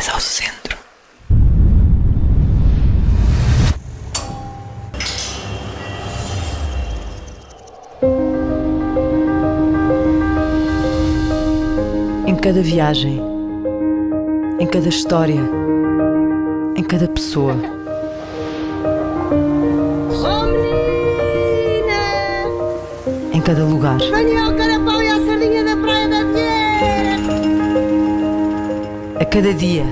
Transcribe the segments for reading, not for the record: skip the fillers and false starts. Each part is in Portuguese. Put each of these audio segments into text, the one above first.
mais ao centro. Em cada viagem, em cada história, em cada pessoa. Oh, menina! Em cada lugar. Venha ao carapau e à sardinha da Praia da Vieira! A cada dia,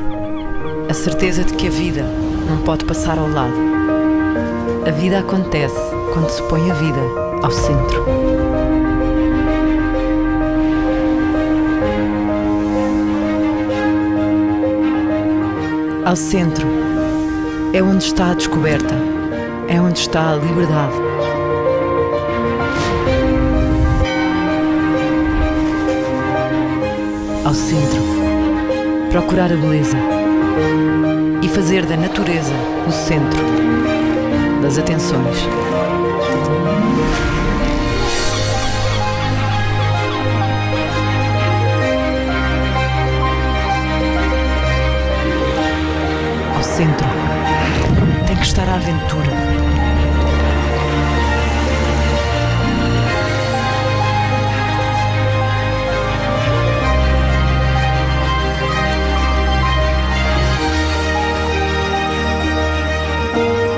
a certeza de que a vida não pode passar ao lado. A vida acontece quando se põe a vida ao centro. Ao centro é onde está a descoberta, é onde está a liberdade. Ao centro, procurar a beleza e fazer da natureza o centro das atenções. Ao centro tem que estar a aventura.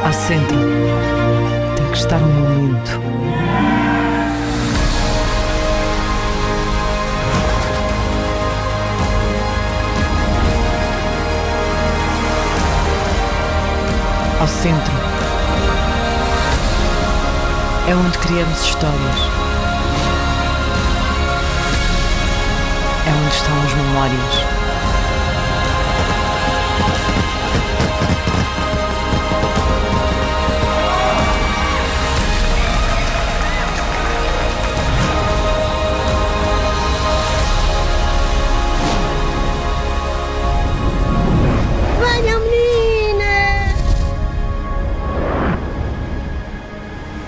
Ao centro tem que estar um momento. Ao centro é onde criamos histórias. É onde estão as memórias. Venha, menina!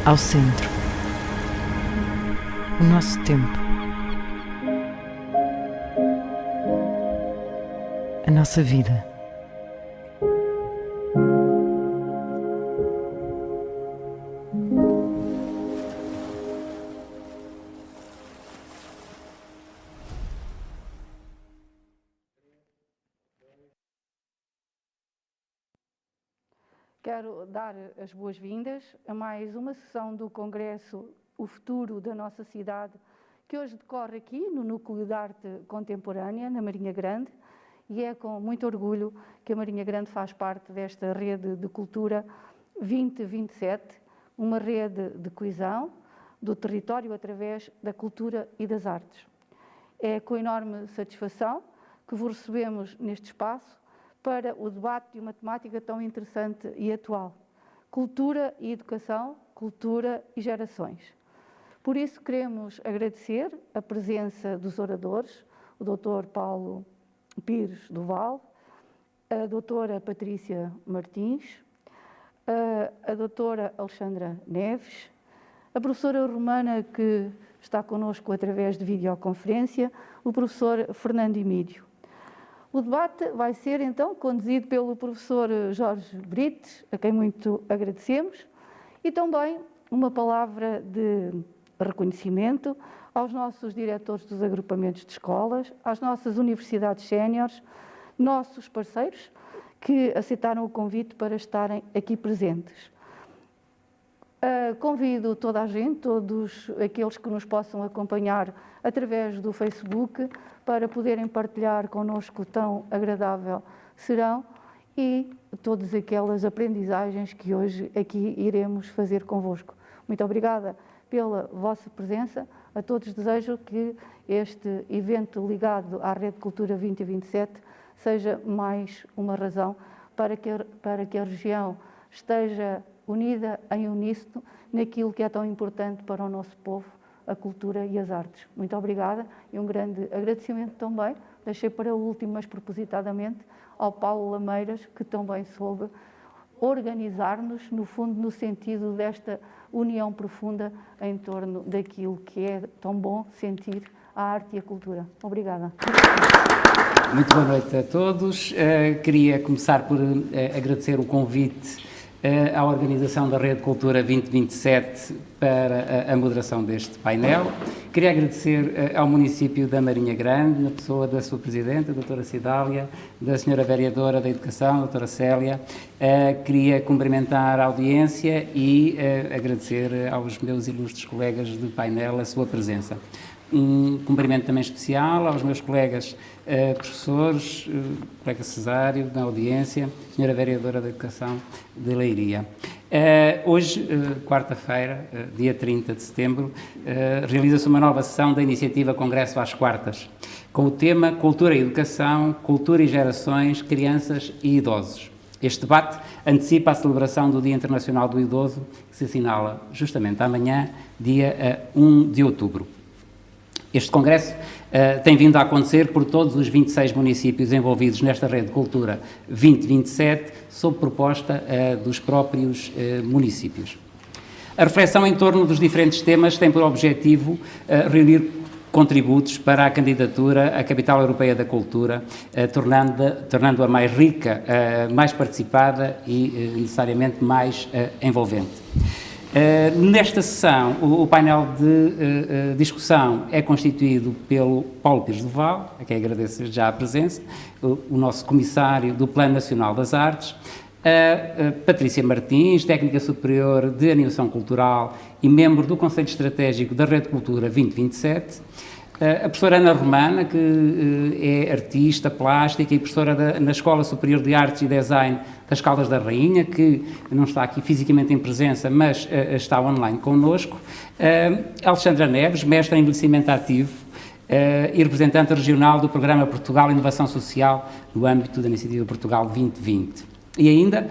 Ao centro, o nosso tempo, a nossa vida. Quero dar as boas-vindas a mais uma sessão do Congresso O Futuro da Nossa Cidade, que hoje decorre aqui no Núcleo de Arte Contemporânea, na Marinha Grande, e é com muito orgulho que a Marinha Grande faz parte desta rede de cultura 2027, uma rede de coesão do território através da cultura e das artes. É com enorme satisfação que vos recebemos neste espaço para o debate de uma temática tão interessante e atual: cultura e educação, cultura e gerações. Por isso queremos agradecer a presença dos oradores, o Dr. Paulo Pires do Val, a doutora Patrícia Martins, a doutora Alexandra Neves, a professora Romana, que está connosco através de videoconferência, o professor Fernando Emílio. O debate vai ser, então, conduzido pelo professor Jorge Brites, a quem muito agradecemos, e também uma palavra de reconhecimento aos nossos diretores dos agrupamentos de escolas, às nossas universidades séniores, nossos parceiros que aceitaram o convite para estarem aqui presentes. Convido toda a gente, todos aqueles que nos possam acompanhar através do Facebook, para poderem partilhar connosco tão agradável serão e todas aquelas aprendizagens que hoje aqui iremos fazer convosco. Muito obrigada pela vossa presença. A todos desejo que este evento ligado à Rede Cultura 2027 seja mais uma razão para que a região esteja unida em uníssono naquilo que é tão importante para o nosso povo, a cultura e as artes. Muito obrigada e um grande agradecimento também, deixei para o último, mas propositadamente, ao Paulo Lameiras, que também soube organizar-nos, no fundo, no sentido desta união profunda em torno daquilo que é tão bom sentir a arte e a cultura. Obrigada. Muito boa noite a todos. Queria começar por agradecer o convite à organização da Rede Cultura 2027 para a moderação deste painel. Queria agradecer ao município da Marinha Grande, na pessoa da sua Presidente, a doutora Cidália, da senhora Vereadora da Educação, a doutora Célia. Queria cumprimentar a audiência e agradecer aos meus ilustres colegas de painel a sua presença. Um cumprimento também especial aos meus colegas professores, colega Cesário, na audiência, senhora Vereadora da Educação de Leiria. Hoje, quarta-feira, dia 30 de setembro, realiza-se uma nova sessão da iniciativa Congresso às Quartas, com o tema Cultura e Educação, Cultura e Gerações, Crianças e Idosos. Este debate antecipa a celebração do Dia Internacional do Idoso, que se assinala justamente amanhã, dia 1 de outubro. Este congresso tem vindo a acontecer por todos os 26 municípios envolvidos nesta Rede de Cultura 2027, sob proposta dos próprios municípios. A reflexão em torno dos diferentes temas tem por objetivo reunir contributos para a candidatura à Capital Europeia da Cultura, tornando-a mais rica, mais participada e necessariamente mais envolvente. Nesta sessão, o painel de discussão é constituído pelo Paulo Pires do Val, a quem agradeço já a presença, o nosso comissário do Plano Nacional das Artes, a Patrícia Martins, técnica superior de animação cultural e membro do Conselho Estratégico da Rede Cultura 2027, a professora Ana Romana, que é artista plástica e professora na Escola Superior de Artes e Design das Caldas da Rainha, que não está aqui fisicamente em presença, mas está online connosco. Alexandra Neves, mestra em envelhecimento ativo e representante regional do Programa Portugal Inovação Social no âmbito da Iniciativa Portugal 2020. E ainda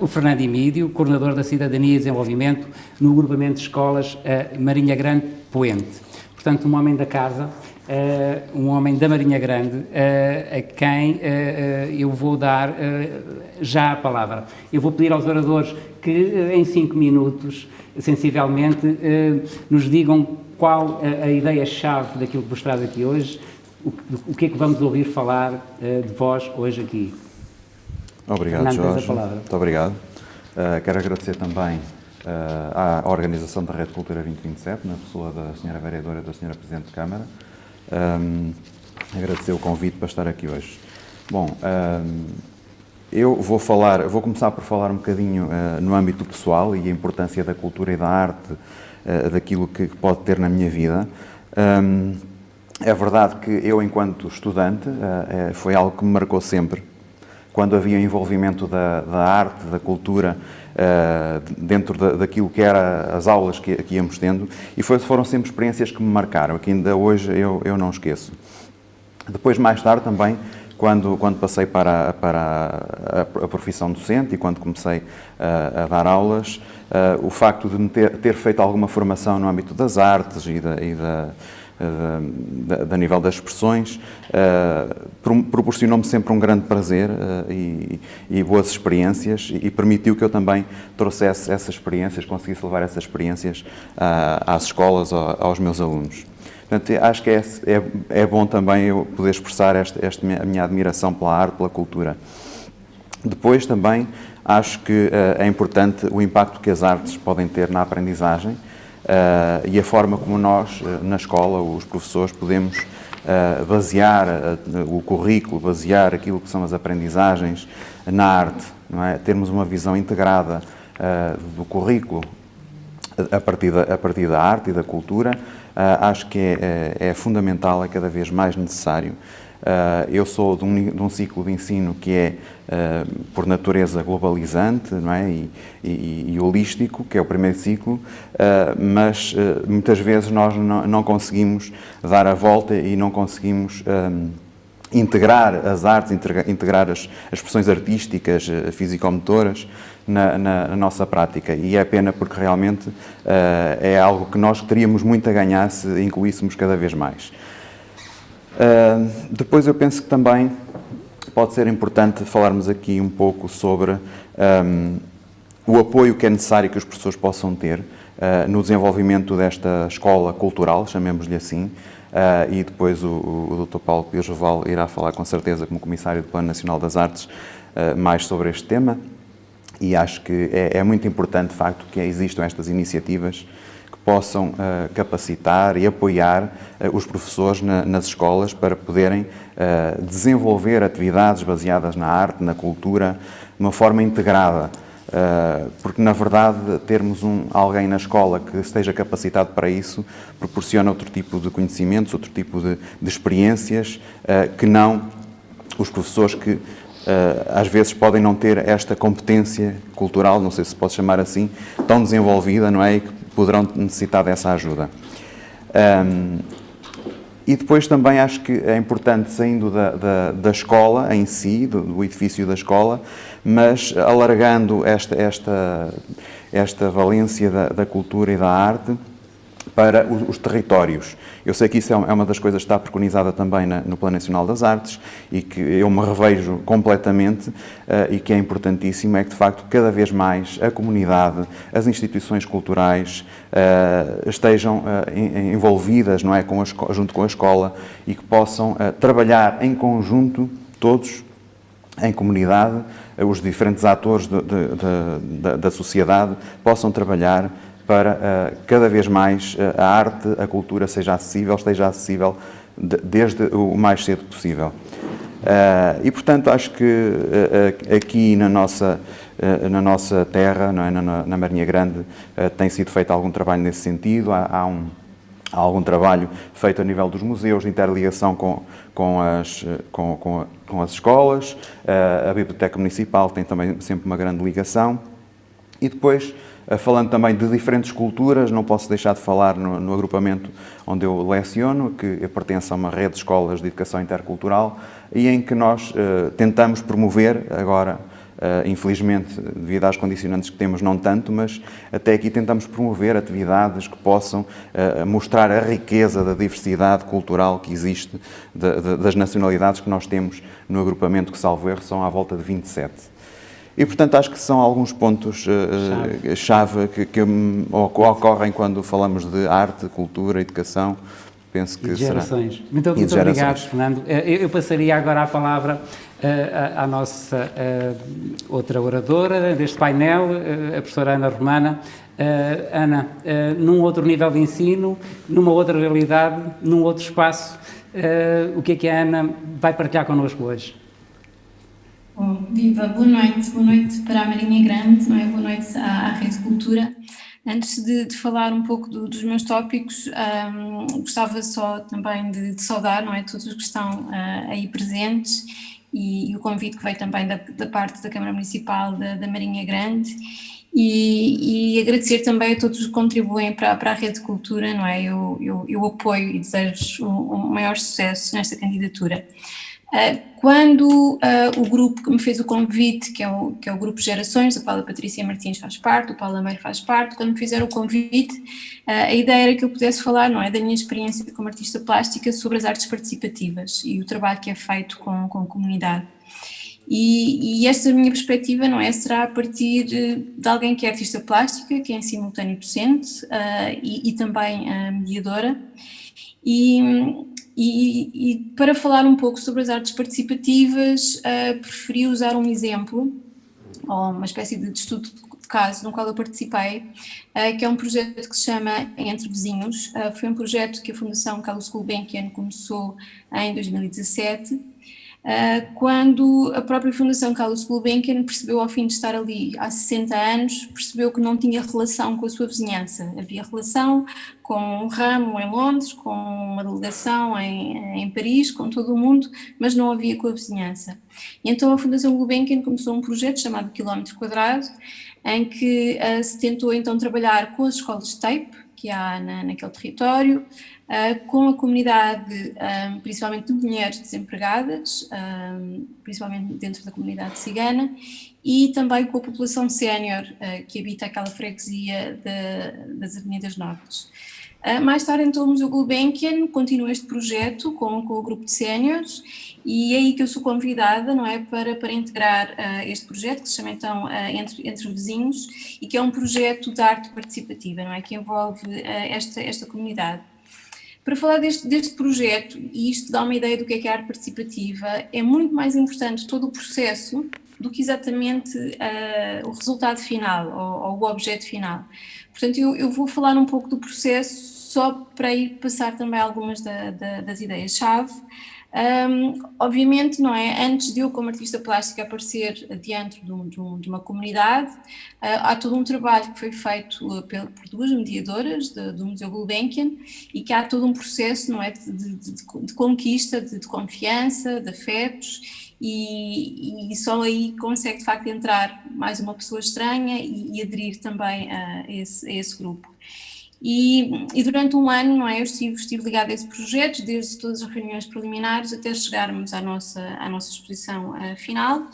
o Fernando Emídio, coordenador da Cidadania e Desenvolvimento no agrupamento de escolas Marinha Grande Poente. Portanto, um homem da casa, um homem da Marinha Grande, a quem eu vou dar já a palavra. Eu vou pedir aos oradores que em 5 minutos, sensivelmente, nos digam qual a ideia-chave daquilo que vos traz aqui hoje, o que é que vamos ouvir falar de vós hoje aqui. Obrigado, Jorge. Muito obrigado. Quero agradecer também à organização da Rede Cultura 2027, na pessoa da Sra. Vereadora e da Sra. Presidente de Câmara. Agradecer o convite para estar aqui hoje. Bom, eu vou começar por falar um bocadinho no âmbito pessoal e a importância da cultura e da arte, daquilo que pode ter na minha vida. É verdade que eu, enquanto estudante, foi algo que me marcou sempre. Quando havia envolvimento da arte, da cultura, dentro daquilo que eram as aulas que íamos tendo, e foram sempre experiências que me marcaram, que ainda hoje eu não esqueço. Depois, mais tarde também, quando passei para a profissão docente e quando comecei a dar aulas, o facto de ter feito alguma formação no âmbito das artes e da nível das expressões, proporcionou-me sempre um grande prazer e boas experiências e permitiu que eu também trouxesse essas experiências, conseguisse levar essas experiências às escolas, aos meus alunos. Portanto, acho que é bom também eu poder expressar a minha admiração pela arte, pela cultura. Depois também acho que é importante o impacto que as artes podem ter na aprendizagem, e a forma como nós, na escola, os professores, podemos basear o currículo, basear aquilo que são as aprendizagens na arte, não é? Termos uma visão integrada do currículo a partir da arte e da cultura, acho que é fundamental, é cada vez mais necessário. Eu sou de um ciclo de ensino que é, por natureza, globalizante, não é? E holístico, que é o primeiro ciclo, mas muitas vezes nós não conseguimos dar a volta e não conseguimos integrar as artes, integrar as expressões artísticas, físico-motoras na nossa prática. E é pena porque realmente é algo que nós teríamos muito a ganhar se incluíssemos cada vez mais. Depois eu penso que também pode ser importante falarmos aqui um pouco sobre o apoio que é necessário que os professores possam ter no desenvolvimento desta escola cultural, chamemos-lhe assim, e depois o Dr. Paulo Pires Joval irá falar com certeza como Comissário do Plano Nacional das Artes mais sobre este tema, e acho que é muito importante de facto que existam estas iniciativas que possam capacitar e apoiar os professores nas escolas para poderem desenvolver atividades baseadas na arte, na cultura, de uma forma integrada. Porque, na verdade, termos alguém na escola que esteja capacitado para isso proporciona outro tipo de conhecimentos, outro tipo de experiências, que não os professores que às vezes podem não ter esta competência cultural, não sei se pode chamar assim, tão desenvolvida, não é? E que poderão necessitar dessa ajuda. E depois também acho que é importante, saindo da escola em si, do edifício da escola, mas alargando esta valência da cultura e da arte para os territórios. Eu sei que isso é uma das coisas que está preconizada também no Plano Nacional das Artes e que eu me revejo completamente e que é importantíssimo, é que de facto cada vez mais a comunidade, as instituições culturais estejam envolvidas, não é, junto com a escola, e que possam trabalhar em conjunto, todos, em comunidade, os diferentes atores da sociedade possam trabalhar para cada vez mais a arte, a cultura esteja acessível desde o mais cedo possível. E, portanto, acho que aqui na nossa terra, não é, na Marinha Grande, tem sido feito algum trabalho nesse sentido. Há algum trabalho feito a nível dos museus, de interligação com as escolas. A Biblioteca Municipal tem também sempre uma grande ligação. E depois, falando também de diferentes culturas, não posso deixar de falar no agrupamento onde eu leciono, que pertence a uma rede de escolas de educação intercultural, e em que nós tentamos promover, agora, infelizmente, devido às condicionantes que temos, não tanto, mas até aqui tentamos promover atividades que possam mostrar a riqueza da diversidade cultural que existe, das nacionalidades que nós temos no agrupamento, que, salvo erro, são à volta de 27. E, portanto, acho que são alguns pontos chave que ocorrem quando falamos de arte, cultura, educação. Penso que será. Muito obrigado, Fernando. Eu passaria agora a palavra à nossa outra oradora deste painel, a professora Ana Romana. Ana, num outro nível de ensino, numa outra realidade, num outro espaço, o que a Ana vai partilhar connosco hoje? Bom, viva, boa noite para a Marinha Grande, não é? Boa noite à Rede Cultura. Antes de falar um pouco dos meus tópicos, gostava só também de saudar, não é, todos os que estão aí presentes e o convite que veio também da parte da Câmara Municipal da Marinha Grande e agradecer também a todos que contribuem para a Rede Cultura, não é? Eu apoio e desejo um maior sucesso nesta candidatura. Quando o grupo que me fez o convite, que é o Grupo Gerações, do qual a Patrícia Martins faz parte, o Paulo Ameiro faz parte, quando me fizeram o convite, a ideia era que eu pudesse falar, não é, da minha experiência como artista plástica sobre as artes participativas e o trabalho que é feito com a comunidade. E esta minha perspectiva, não é, será a partir de alguém que é artista plástica, que é em simultâneo docente e também mediadora. E para falar um pouco sobre as artes participativas, preferi usar um exemplo, ou uma espécie de estudo de caso no qual eu participei, que é um projeto que se chama Entre Vizinhos. Foi um projeto que a Fundação Carlos Gulbenkian começou em 2017, quando a própria Fundação Carlos Gulbenkian percebeu, ao fim de estar ali há 60 anos, percebeu que não tinha relação com a sua vizinhança. Havia relação com um ramo em Londres, com uma delegação em Paris, com todo o mundo, mas não havia com a vizinhança. E então a Fundação Gulbenkian começou um projeto chamado Quilómetro Quadrado, em que se tentou então trabalhar com as escolas de tape que há naquele território, com a comunidade, principalmente de mulheres desempregadas, principalmente dentro da comunidade cigana, e também com a população sénior que habita aquela freguesia das Avenidas Novas. Mais tarde, então, o Museu Gulbenkian continua este projeto com o grupo de séniores, e é aí que eu sou convidada, não é, para integrar este projeto, que se chama então Entre Vizinhos, e que é um projeto de arte participativa, não é, que envolve esta comunidade. Para falar deste projeto, e isto dá uma ideia do que é a arte participativa, é muito mais importante todo o processo do que exatamente o resultado final ou o objeto final. Portanto, eu vou falar um pouco do processo só para ir passar também algumas das ideias-chave. Obviamente, não é? Antes de eu, como artista plástica, aparecer dentro de uma comunidade, há todo um trabalho que foi feito por duas mediadoras do Museu Gulbenkian e que há todo um processo, não é? De conquista, de confiança, de afetos, e só aí consegue de facto entrar mais uma pessoa estranha e aderir também a esse grupo. E durante um ano, não é, eu estive ligada a esse projeto, desde todas as reuniões preliminares até chegarmos à nossa exposição final,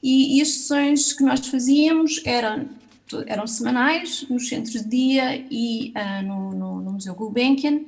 e as sessões que nós fazíamos eram semanais, nos centros de dia e no Museu Gulbenkian,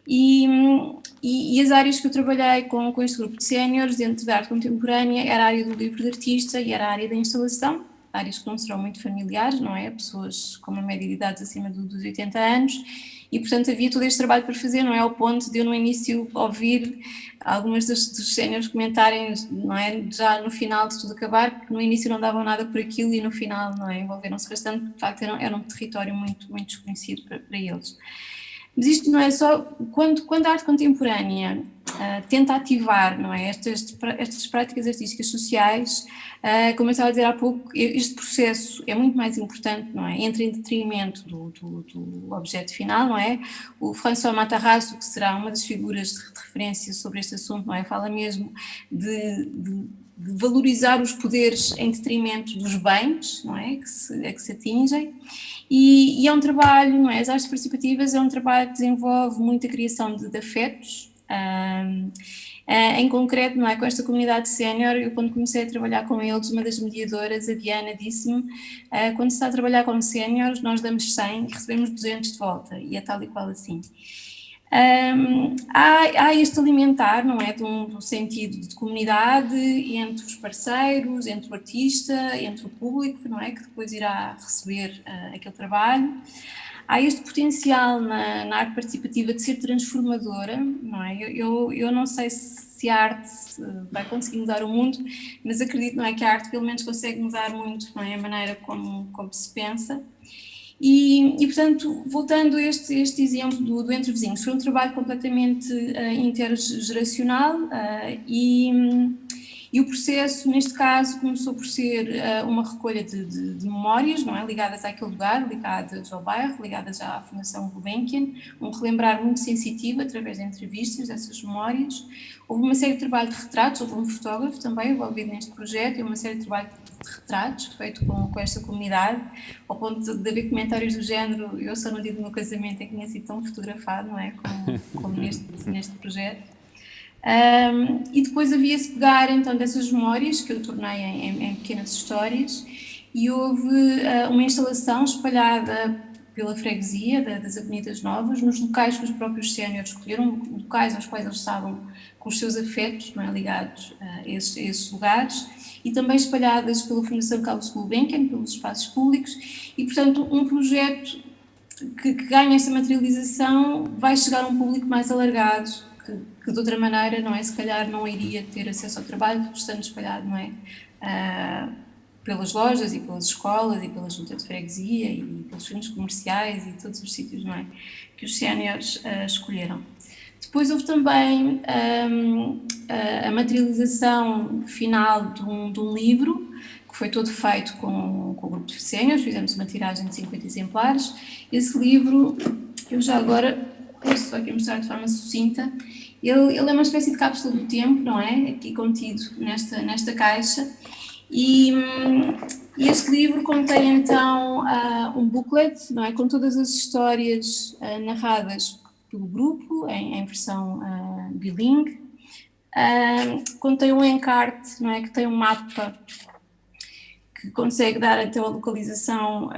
e as áreas que eu trabalhei com este grupo de séniores dentro da arte contemporânea era a área do livro de artista e era a área da instalação, áreas que não serão muito familiares, não é? Pessoas com uma média de idades acima dos 80 anos e, portanto, havia todo este trabalho para fazer, não é? Ao ponto de eu, no início, ouvir algumas dos séniores comentarem, não é? Já no final de tudo acabar, que no início não davam nada por aquilo e no final, não é? Envolveram-se bastante, de facto, era um território muito, muito desconhecido para eles. Mas isto não é só, quando a arte contemporânea tenta ativar, não é, estas práticas artísticas sociais, como eu estava a dizer há pouco, este processo é muito mais importante, não é, entra em detrimento do objeto final, não é? O François Matarazzo, que será uma das figuras de referência sobre este assunto, não é, fala mesmo de valorizar os poderes em detrimento dos bens, não é, que se atingem, e é um trabalho, não é, as artes participativas é um trabalho que desenvolve muita criação de afetos, em concreto, não é, com esta comunidade sénior, eu quando comecei a trabalhar com eles, uma das mediadoras, a Diana, disse-me, quando se está a trabalhar com séniores, nós damos 100 e recebemos 200 de volta, e é tal e qual assim. Há este alimentar, não é, de um sentido de comunidade entre os parceiros, entre o artista, entre o público, não é, que depois irá receber aquele trabalho. Há este potencial na arte participativa de ser transformadora, não é? Eu não sei se a arte vai conseguir mudar o mundo, mas acredito, não é, que a arte pelo menos consegue mudar muito, não é, a maneira como se pensa. E portanto, voltando a este exemplo do Entre Vizinhos, foi um trabalho completamente intergeracional e o processo, neste caso, começou por ser uma recolha de memórias, não é, ligadas àquele lugar, ligadas ao bairro, ligadas à Fundação Gulbenkian, um relembrar muito sensitivo através de entrevistas dessas memórias. Houve uma série de trabalho de retratos, houve um fotógrafo também envolvido neste projeto e uma série de trabalho de retratos feito com esta comunidade, ao ponto de haver comentários do género, eu só no dia do meu casamento é que tinha sido tão fotografado, não é, como neste projeto. E depois havia-se pegar então dessas memórias que eu tornei em pequenas histórias e houve uma instalação espalhada pela freguesia das Avenidas Novas, nos locais que os próprios séniores escolheram, locais aos quais eles estavam com os seus afetos, não é, ligados a esses lugares, e também espalhadas pela Fundação Carlos Gulbenkian, pelos espaços públicos, e portanto um projeto que ganha esta materialização vai chegar a um público mais alargado, que de outra maneira, não é, se calhar não iria ter acesso ao trabalho, estando espalhado, não é, pelas lojas e pelas escolas e pela junta de freguesia e pelos centros comerciais e todos os sítios, não é, que os séniores escolheram. Depois houve também a materialização final de um livro, que foi todo feito com o grupo de séniores, fizemos uma tiragem de 50 exemplares. Esse livro, eu já agora posso só aqui mostrar de forma sucinta, ele é uma espécie de cápsula do tempo, não é? Aqui contido nesta caixa. E este livro contém então um booklet, não é, com todas as histórias narradas pelo grupo em versão bilingue. Contém um encarte, não é, que tem um mapa que consegue dar até a localização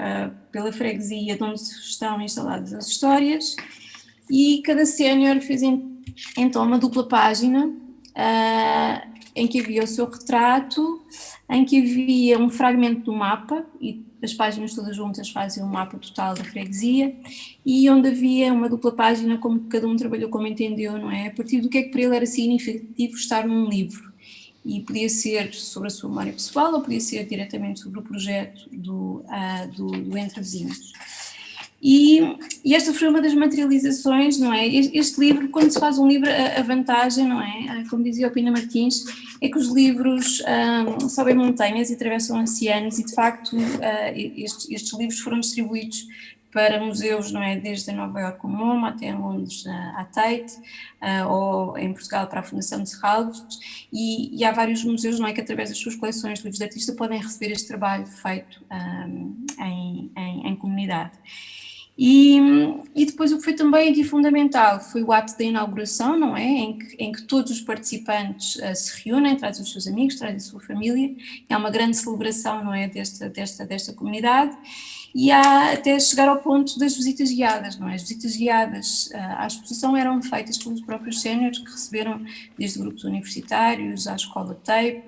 pela freguesia de onde estão instaladas as histórias, e cada sénior fez então uma dupla página em que havia o seu retrato em que havia um fragmento do mapa, e as páginas todas juntas fazem um mapa total da freguesia, e onde havia uma dupla página, como cada um trabalhou como entendeu, não é? A partir do que é que para ele era significativo estar num livro. E podia ser sobre a sua memória pessoal, ou podia ser diretamente sobre o projeto do Entre Vizinhos. E esta foi uma das materializações, não é? Este livro, quando se faz um livro, a vantagem, não é? Como dizia o Pina Martins, é que os livros sobem montanhas e atravessam oceanos, e de facto estes livros foram distribuídos para museus, não é? Desde Nova Iorque o MoMA até em Londres a Tate, ou em Portugal para a Fundação de Serralves, e há vários museus, não é? Que através das suas coleções de livros de artista podem receber este trabalho feito em comunidade. E depois o que foi também aqui fundamental foi o ato da inauguração, não é? Em que todos os participantes se reúnem, trazem os seus amigos, trazem a sua família, é uma grande celebração, não é? Desta comunidade, e há até chegar ao ponto das visitas guiadas, não é? As visitas guiadas à exposição eram feitas pelos próprios séniores, que receberam desde grupos universitários à escola TAPE,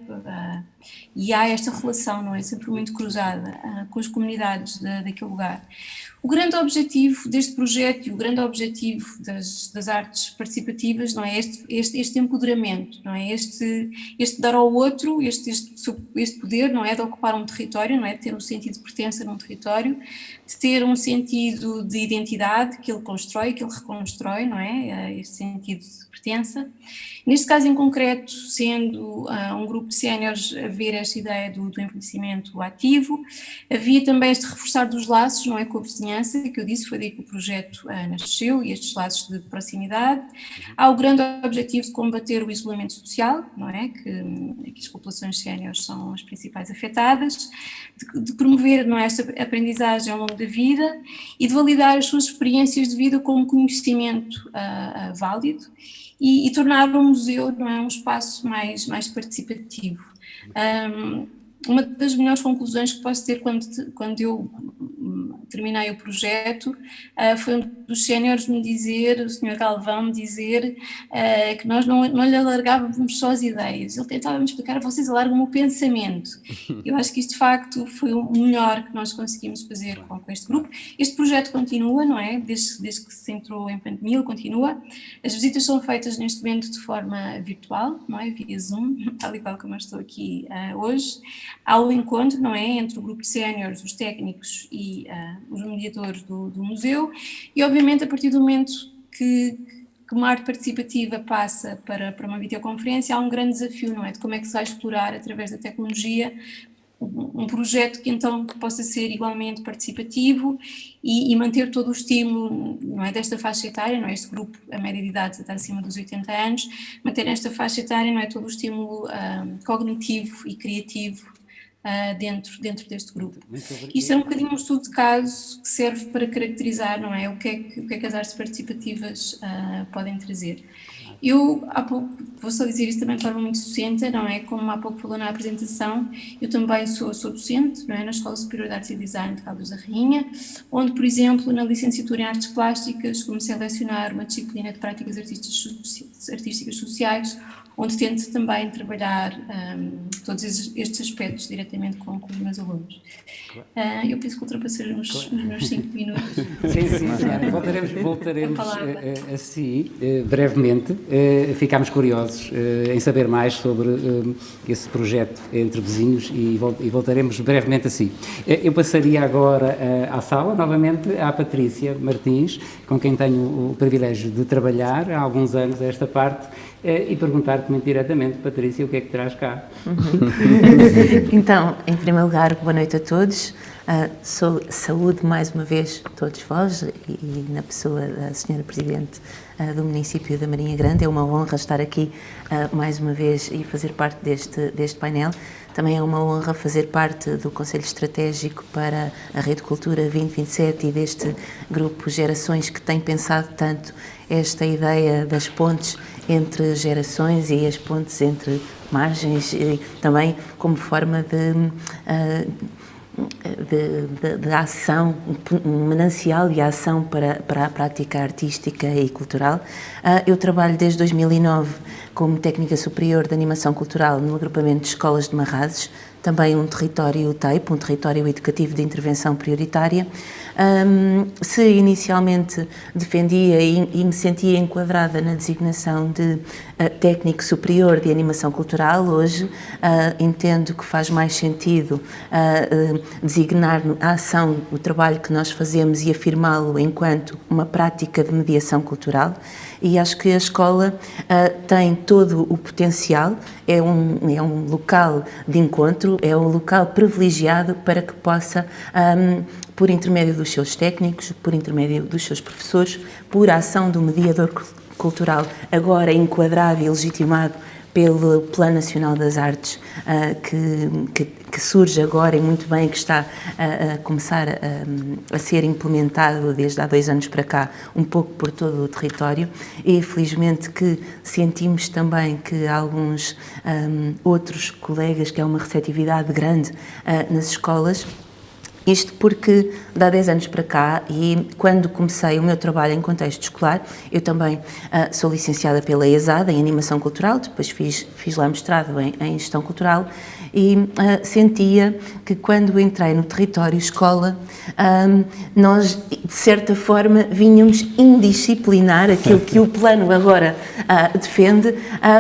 e há esta relação, não é? Sempre muito cruzada com as comunidades daquele lugar. O grande objetivo deste projeto e o grande objetivo das artes participativas, não é? Este empoderamento, não é? Este dar ao outro, este poder, não é? De ocupar um território, não é? De ter um sentido de pertença num território, de ter um sentido de identidade que ele constrói, que ele reconstrói, não é? Este sentido de pertença. Neste caso em concreto, sendo um grupo de séniores a ver esta ideia do envelhecimento ativo, havia também este reforçar dos laços, não é? Com a vizinhança, que eu disse, foi daí que o projeto nasceu, e estes laços de proximidade. Há o grande objetivo de combater o isolamento social, não é? Que as populações séniores são as principais afetadas, de promover, não é? Esta aprendizagem ao longo da vida e de validar as suas experiências de vida como conhecimento válido, e tornar o museu, não é? Um espaço mais participativo. Uma das melhores conclusões que posso ter quando eu terminei o projeto foi um dos séniores me dizer, o Sr. Galvão me dizer que nós não lhe alargávamos só as ideias, ele tentava-me explicar: vocês alargam o pensamento. Eu acho que isto de facto foi o melhor que nós conseguimos fazer com este grupo. Este projeto continua, não é? Desde que se entrou em pandemia, ele continua. As visitas são feitas neste momento de forma virtual, não é? Via Zoom, tal e qual como eu estou aqui hoje. Há o encontro, não é? Entre o grupo de séniores, os técnicos e os mediadores do museu, e obviamente a partir do momento que uma arte participativa passa para uma videoconferência, há um grande desafio, não é? De como é que se vai explorar através da tecnologia um projeto que então possa ser igualmente participativo e manter todo o estímulo, não é? Desta faixa etária, não é? Este grupo, a média de idade está acima dos 80 anos, manter nesta faixa etária, não é? Todo o estímulo cognitivo e criativo dentro deste grupo. Isto é um bocadinho um estudo de caso que serve para caracterizar, não é? O que é que as artes participativas podem trazer. Eu, há pouco, vou só dizer isto também de forma muito sucinta, não é? Como há pouco falou na apresentação, eu também sou docente, não é? Na Escola Superior de Artes e Design de Caldas da Rainha, onde, por exemplo, na licenciatura em Artes Plásticas, comecei a lecionar uma disciplina de práticas artísticas sociais, onde tento também trabalhar todos estes aspectos diretamente com os meus alunos. Eu penso que ultrapassei os meus 5 minutos. Sim, senhora. Voltaremos a si brevemente. Ficámos curiosos em saber mais sobre esse projeto Entre Vizinhos e voltaremos brevemente a si. Eu passaria agora à sala, novamente, à Patrícia Martins, com quem tenho o privilégio de trabalhar há alguns anos a esta parte, e perguntar-te muito diretamente, Patrícia, o que é que traz cá? Então, em primeiro lugar, boa noite a todos. Saúde mais uma vez todos vós e na pessoa da Sra. Presidente do município da Marinha Grande. É uma honra estar aqui mais uma vez e fazer parte deste painel. Também é uma honra fazer parte do Conselho Estratégico para a Rede Cultura 2027 e deste grupo Gerações, que tem pensado tanto esta ideia das pontes entre gerações e as pontes entre margens, e também como forma de ação, um manancial de ação para a prática artística e cultural. Eu trabalho desde 2009 como técnica superior de animação cultural no agrupamento de escolas de Marrazes, também um território TEIP, um território educativo de intervenção prioritária. Se inicialmente defendia e me sentia enquadrada na designação de técnico superior de animação cultural, hoje entendo que faz mais sentido designar a ação, o trabalho que nós fazemos e afirmá-lo enquanto uma prática de mediação cultural. E acho que a escola tem todo o potencial, é um local de encontro, é um local privilegiado para que possa, por intermédio dos seus técnicos, por intermédio dos seus professores, por ação do mediador cultural, agora enquadrado e legitimado pelo Plano Nacional das Artes, que surge agora e muito bem, que está a começar a ser implementado desde há 2 anos para cá, um pouco por todo o território, e felizmente que sentimos também que alguns outros colegas, que há uma receptividade grande nas escolas. Isto porque, de há 10 anos para cá, e quando comecei o meu trabalho em contexto escolar, eu também sou licenciada pela ESAD em Animação Cultural, depois fiz lá mestrado em Gestão Cultural, e sentia que quando entrei no território escola, nós, de certa forma, vínhamos indisciplinar aquilo que o plano agora defende.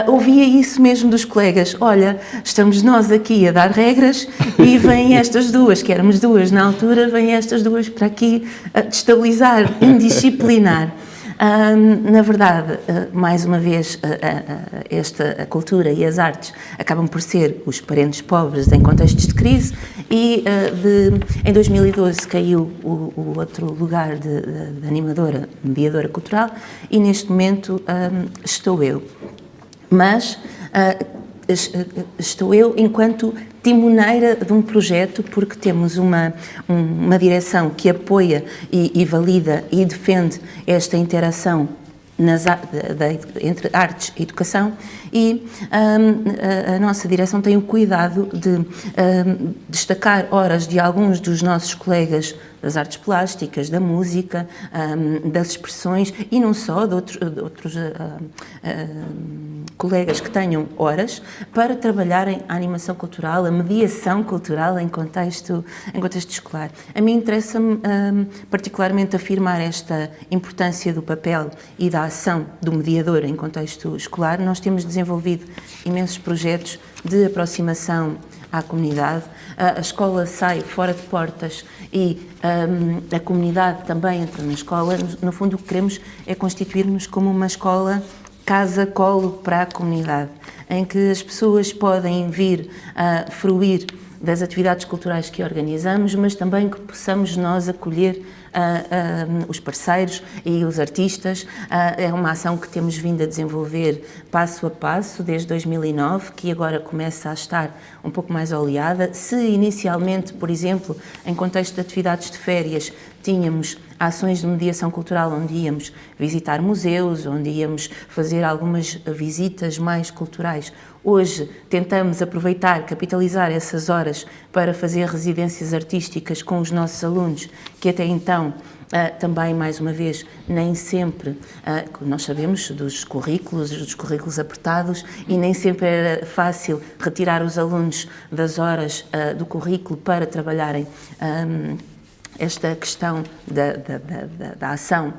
Ouvia isso mesmo dos colegas: olha, estamos nós aqui a dar regras e vêm estas duas, que éramos duas na altura, vêm estas duas para aqui destabilizar, indisciplinar. Na verdade, mais uma vez, a cultura e as artes acabam por ser os parentes pobres em contextos de crise, e em 2012 caiu o outro lugar de animadora, mediadora cultural, e neste momento estou eu. Mas estou eu enquanto timoneira de um projeto, porque temos uma direção que apoia e valida e defende esta interação entre artes e educação, e a nossa direção tem o cuidado de destacar horas de alguns dos nossos colegas das artes plásticas, da música, das expressões, e não só, de outros colegas que tenham horas para trabalharem a animação cultural, a mediação cultural em contexto escolar. A mim interessa-me particularmente afirmar esta importância do papel e da ação do mediador em contexto escolar. Nós temos desenvolvido imensos projetos de aproximação à comunidade. A escola sai fora de portas e a comunidade também entra na escola. No fundo, o que queremos é constituir-nos como uma escola casa-colo para a comunidade, em que as pessoas podem vir a fruir das atividades culturais que organizamos, mas também que possamos nós acolher os parceiros e os artistas. É uma ação que temos vindo a desenvolver passo a passo desde 2009, que agora começa a estar um pouco mais oleada. Se inicialmente, por exemplo, em contexto de atividades de férias, tínhamos ações de mediação cultural onde íamos visitar museus, onde íamos fazer algumas visitas mais culturais, hoje tentamos aproveitar, capitalizar essas horas para fazer residências artísticas com os nossos alunos, que até então também, mais uma vez, nem sempre, nós sabemos dos currículos apertados, e nem sempre era fácil retirar os alunos das horas do currículo para trabalharem esta questão da ação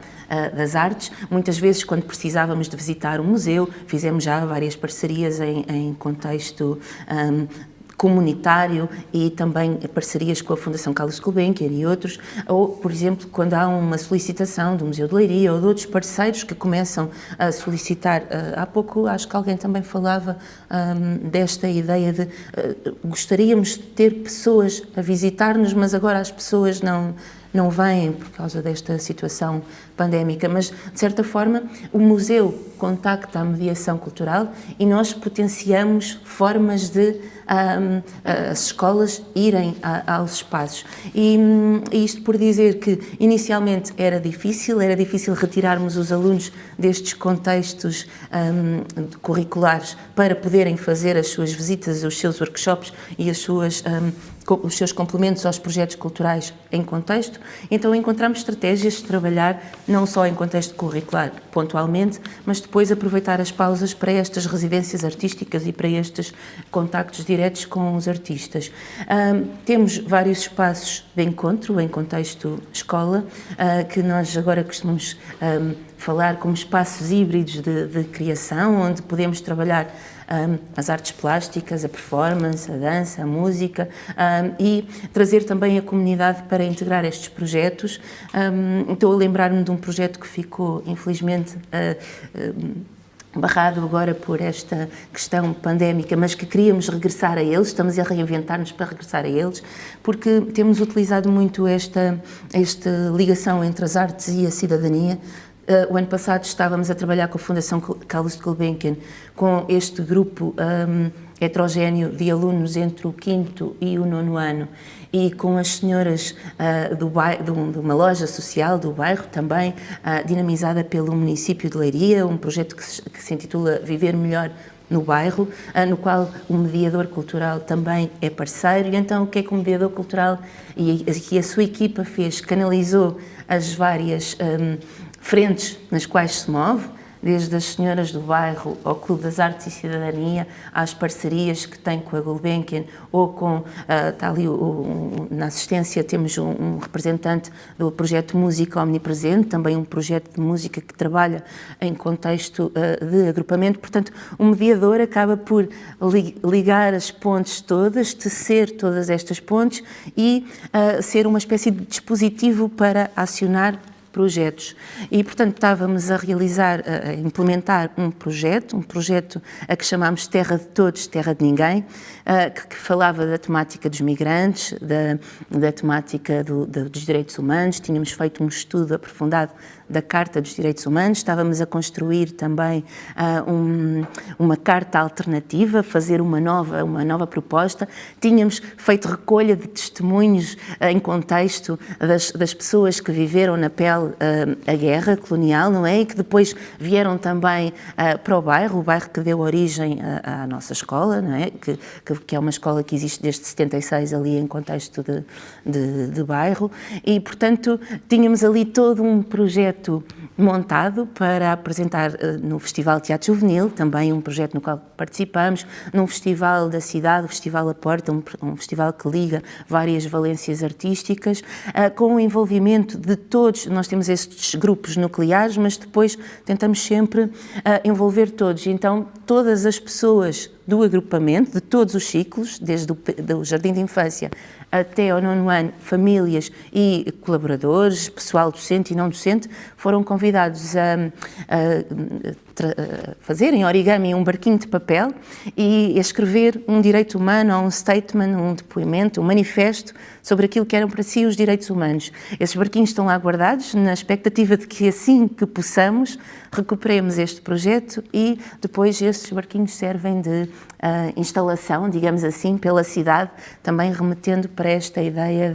das artes. Muitas vezes, quando precisávamos de visitar um museu, fizemos já várias parcerias em contexto comunitário, e também parcerias com a Fundação Carlos Gulbenkian e outros, ou, por exemplo, quando há uma solicitação do Museu de Leiria ou de outros parceiros que começam a solicitar. Há pouco acho que alguém também falava desta ideia de gostaríamos de ter pessoas a visitar-nos, mas agora as pessoas não vêm por causa desta situação pandémica, mas, de certa forma, o museu contacta a mediação cultural e nós potenciamos formas de as escolas irem aos espaços. E isto por dizer que, inicialmente, era difícil retirarmos os alunos destes contextos curriculares para poderem fazer as suas visitas, os seus workshops e as suas os seus complementos aos projetos culturais em contexto. Então encontramos estratégias de trabalhar não só em contexto curricular pontualmente, mas depois aproveitar as pausas para estas residências artísticas e para estes contactos diretos com os artistas. Temos vários espaços de encontro em contexto escola, que nós agora costumamos falar como espaços híbridos de criação, onde podemos trabalhar as artes plásticas, a performance, a dança, a música, e trazer também a comunidade para integrar estes projetos. Estou a lembrar-me de um projeto que ficou, infelizmente, barrado agora por esta questão pandémica, mas que queríamos regressar a eles, estamos a reinventar-nos para regressar a eles, porque temos utilizado muito esta ligação entre as artes e a cidadania. O ano passado estávamos a trabalhar com a Fundação Carlos de Gulbenkian, com este grupo heterogéneo de alunos entre o 5º e o 9º ano, e com as senhoras de uma loja social do bairro, também dinamizada pelo município de Leiria, um projeto que se intitula Viver Melhor no Bairro, no qual o mediador cultural também é parceiro. E então o que é que o mediador cultural e a sua equipa fez? Canalizou as várias frentes nas quais se move, desde as senhoras do bairro ao Clube das Artes e Cidadania, às parcerias que tem com a Gulbenkian, ou com, está ali na assistência temos um representante do projeto Música Omnipresente, também um projeto de música que trabalha em contexto de agrupamento. Portanto, o mediador acaba por ligar as pontes todas, tecer todas estas pontes e ser uma espécie de dispositivo para acionar projetos. E, portanto, estávamos a realizar, a implementar um projeto a que chamámos Terra de Todos, Terra de Ninguém, que falava da temática dos migrantes, da temática dos direitos humanos. Tínhamos feito um estudo aprofundado da Carta dos Direitos Humanos, estávamos a construir também uma carta alternativa, fazer uma nova proposta. Tínhamos feito recolha de testemunhos em contexto das pessoas que viveram na pele a guerra colonial, não é? E que depois vieram também para o bairro que deu origem à nossa escola, não é? Que é uma escola que existe desde 76 ali em contexto de bairro, e portanto tínhamos ali todo um projeto montado para apresentar no Festival Teatro Juvenil, também um projeto no qual participamos, num festival da cidade, o Festival A Porta, um festival que liga várias valências artísticas, com o envolvimento de todos. Nós temos estes grupos nucleares, mas depois tentamos sempre envolver todos. Então, todas as pessoas do agrupamento, de todos os ciclos, desde o jardim de infância até ao 9º ano, famílias e colaboradores, pessoal docente e não docente, foram convidados a fazerem origami um barquinho de papel e a escrever um direito humano, ou um statement, um depoimento, um manifesto sobre aquilo que eram para si os direitos humanos. Esses barquinhos estão lá guardados na expectativa de que assim que possamos recuperemos este projeto, e depois estes barquinhos servem de instalação, digamos assim, pela cidade, também remetendo para esta ideia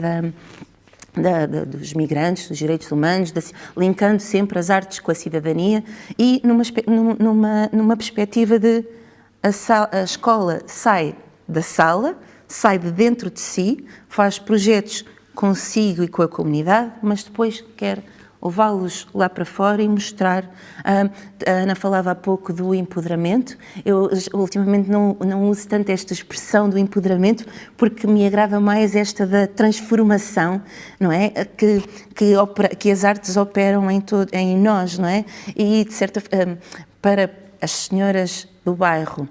dos migrantes, dos direitos humanos, linkando sempre as artes com a cidadania e numa perspectiva de a escola sai da sala, sai de dentro de si, faz projetos consigo e com a comunidade, mas depois quer levá-los lá para fora e mostrar. A Ana falava há pouco do empoderamento. Eu ultimamente não uso tanto esta expressão do empoderamento, porque me agrada mais esta da transformação, não é? Que as artes operam em nós, não é? E de certa para as senhoras do bairro,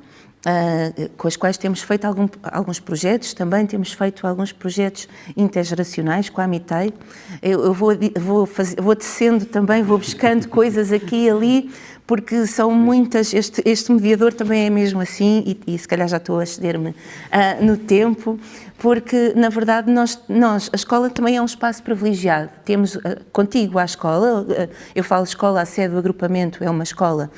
com as quais temos feito alguns projetos, também temos feito alguns projetos intergeracionais com a Amitei. Eu vou tecendo também, vou buscando coisas aqui e ali, porque são muitas. Este mediador também é mesmo assim, e se calhar já estou a exceder-me no tempo, porque na verdade nós, a escola também é um espaço privilegiado. Temos contigo à escola, eu falo escola, a sede do agrupamento é uma escola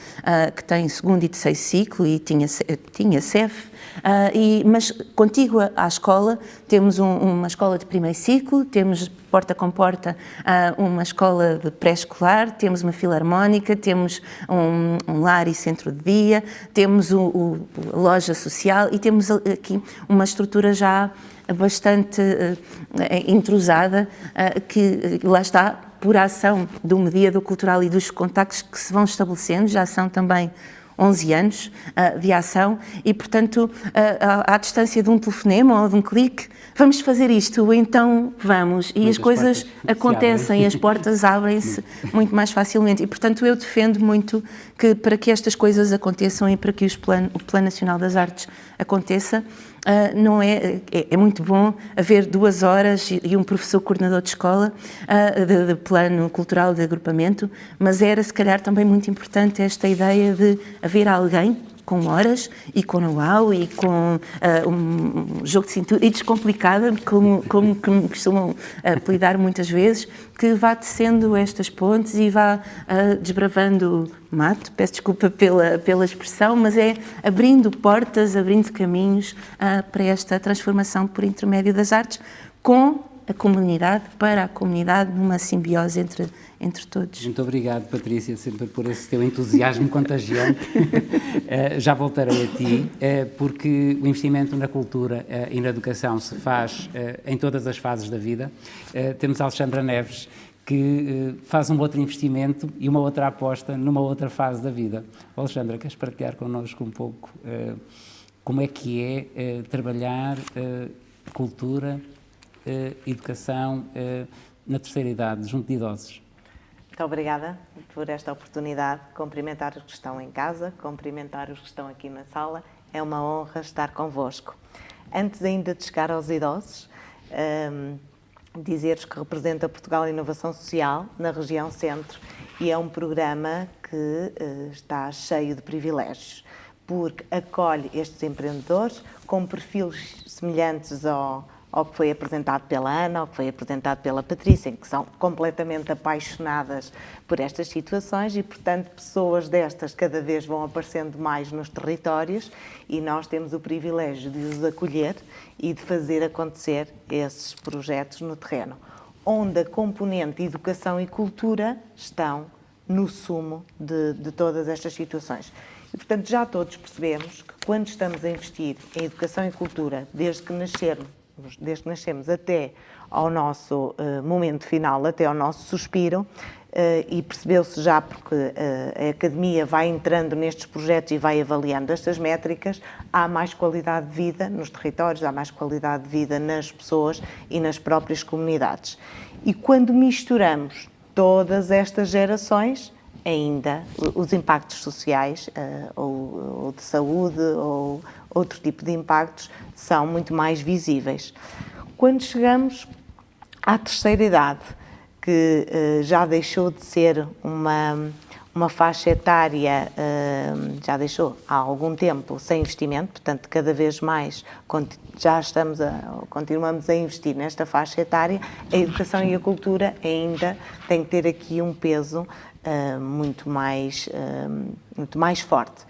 que tem 2º e 3º ciclo e tinha CEF, mas contigo à escola temos uma escola de 1º ciclo, temos porta com porta uma escola de pré-escolar, temos uma filarmónica, temos um lar e centro de dia, temos a loja social e temos aqui uma estrutura já bastante entrosada, que lá está, por ação do Mediador Cultural e dos contactos que se vão estabelecendo, já são também 11 anos de ação e, portanto, à distância de um telefonema ou de um clique, vamos fazer isto, então vamos. E as coisas acontecem, as portas abrem-se muito mais facilmente. E, portanto, eu defendo muito que para que estas coisas aconteçam e para que o Plano Nacional das Artes aconteça, não é muito bom haver 2 horas e um professor coordenador de escola de plano cultural de agrupamento, mas era se calhar também muito importante esta ideia de haver alguém com horas e com know-how e com um jogo de cintura e descomplicada, como costumam apelidar muitas vezes, que vá tecendo estas pontes e vá desbravando mato, peço desculpa pela expressão, mas é abrindo portas, abrindo caminhos para esta transformação por intermédio das artes, com a comunidade, para a comunidade, numa simbiose entre todos. Muito obrigado, Patrícia, sempre por esse teu entusiasmo contagiante. Já voltarei a ti, porque o investimento na cultura e na educação se faz em todas as fases da vida. Temos a Alexandra Neves, que faz um outro investimento e uma outra aposta numa outra fase da vida. Alexandra, queres partilhar connosco um pouco como é que é trabalhar cultura, educação na terceira idade, junto de idosos? Muito obrigada por esta oportunidade. Cumprimentar os que estão em casa, cumprimentar os que estão aqui na sala. É uma honra estar convosco. Antes ainda de chegar aos idosos, dizer-vos que representa Portugal Inovação Social na região centro e é um programa que está cheio de privilégios, porque acolhe estes empreendedores com perfis semelhantes ao que foi apresentado pela Ana, ao que foi apresentado pela Patrícia, que são completamente apaixonadas por estas situações e, portanto, pessoas destas cada vez vão aparecendo mais nos territórios e nós temos o privilégio de os acolher e de fazer acontecer esses projetos no terreno, onde a componente educação e cultura estão no sumo de todas estas situações. E, portanto, já todos percebemos que quando estamos a investir em educação e cultura, desde que nascemos até ao nosso momento final, até ao nosso suspiro, e percebeu-se já porque a Academia vai entrando nestes projetos e vai avaliando estas métricas, há mais qualidade de vida nos territórios, há mais qualidade de vida nas pessoas e nas próprias comunidades. E quando misturamos todas estas gerações, ainda os impactos sociais ou de saúde ou outro tipo de impactos são muito mais visíveis. Quando chegamos à terceira idade, que já deixou de ser uma faixa etária, já deixou há algum tempo sem investimento, portanto cada vez mais continuamos a investir nesta faixa etária, a educação e a cultura ainda têm que ter aqui um peso muito mais forte.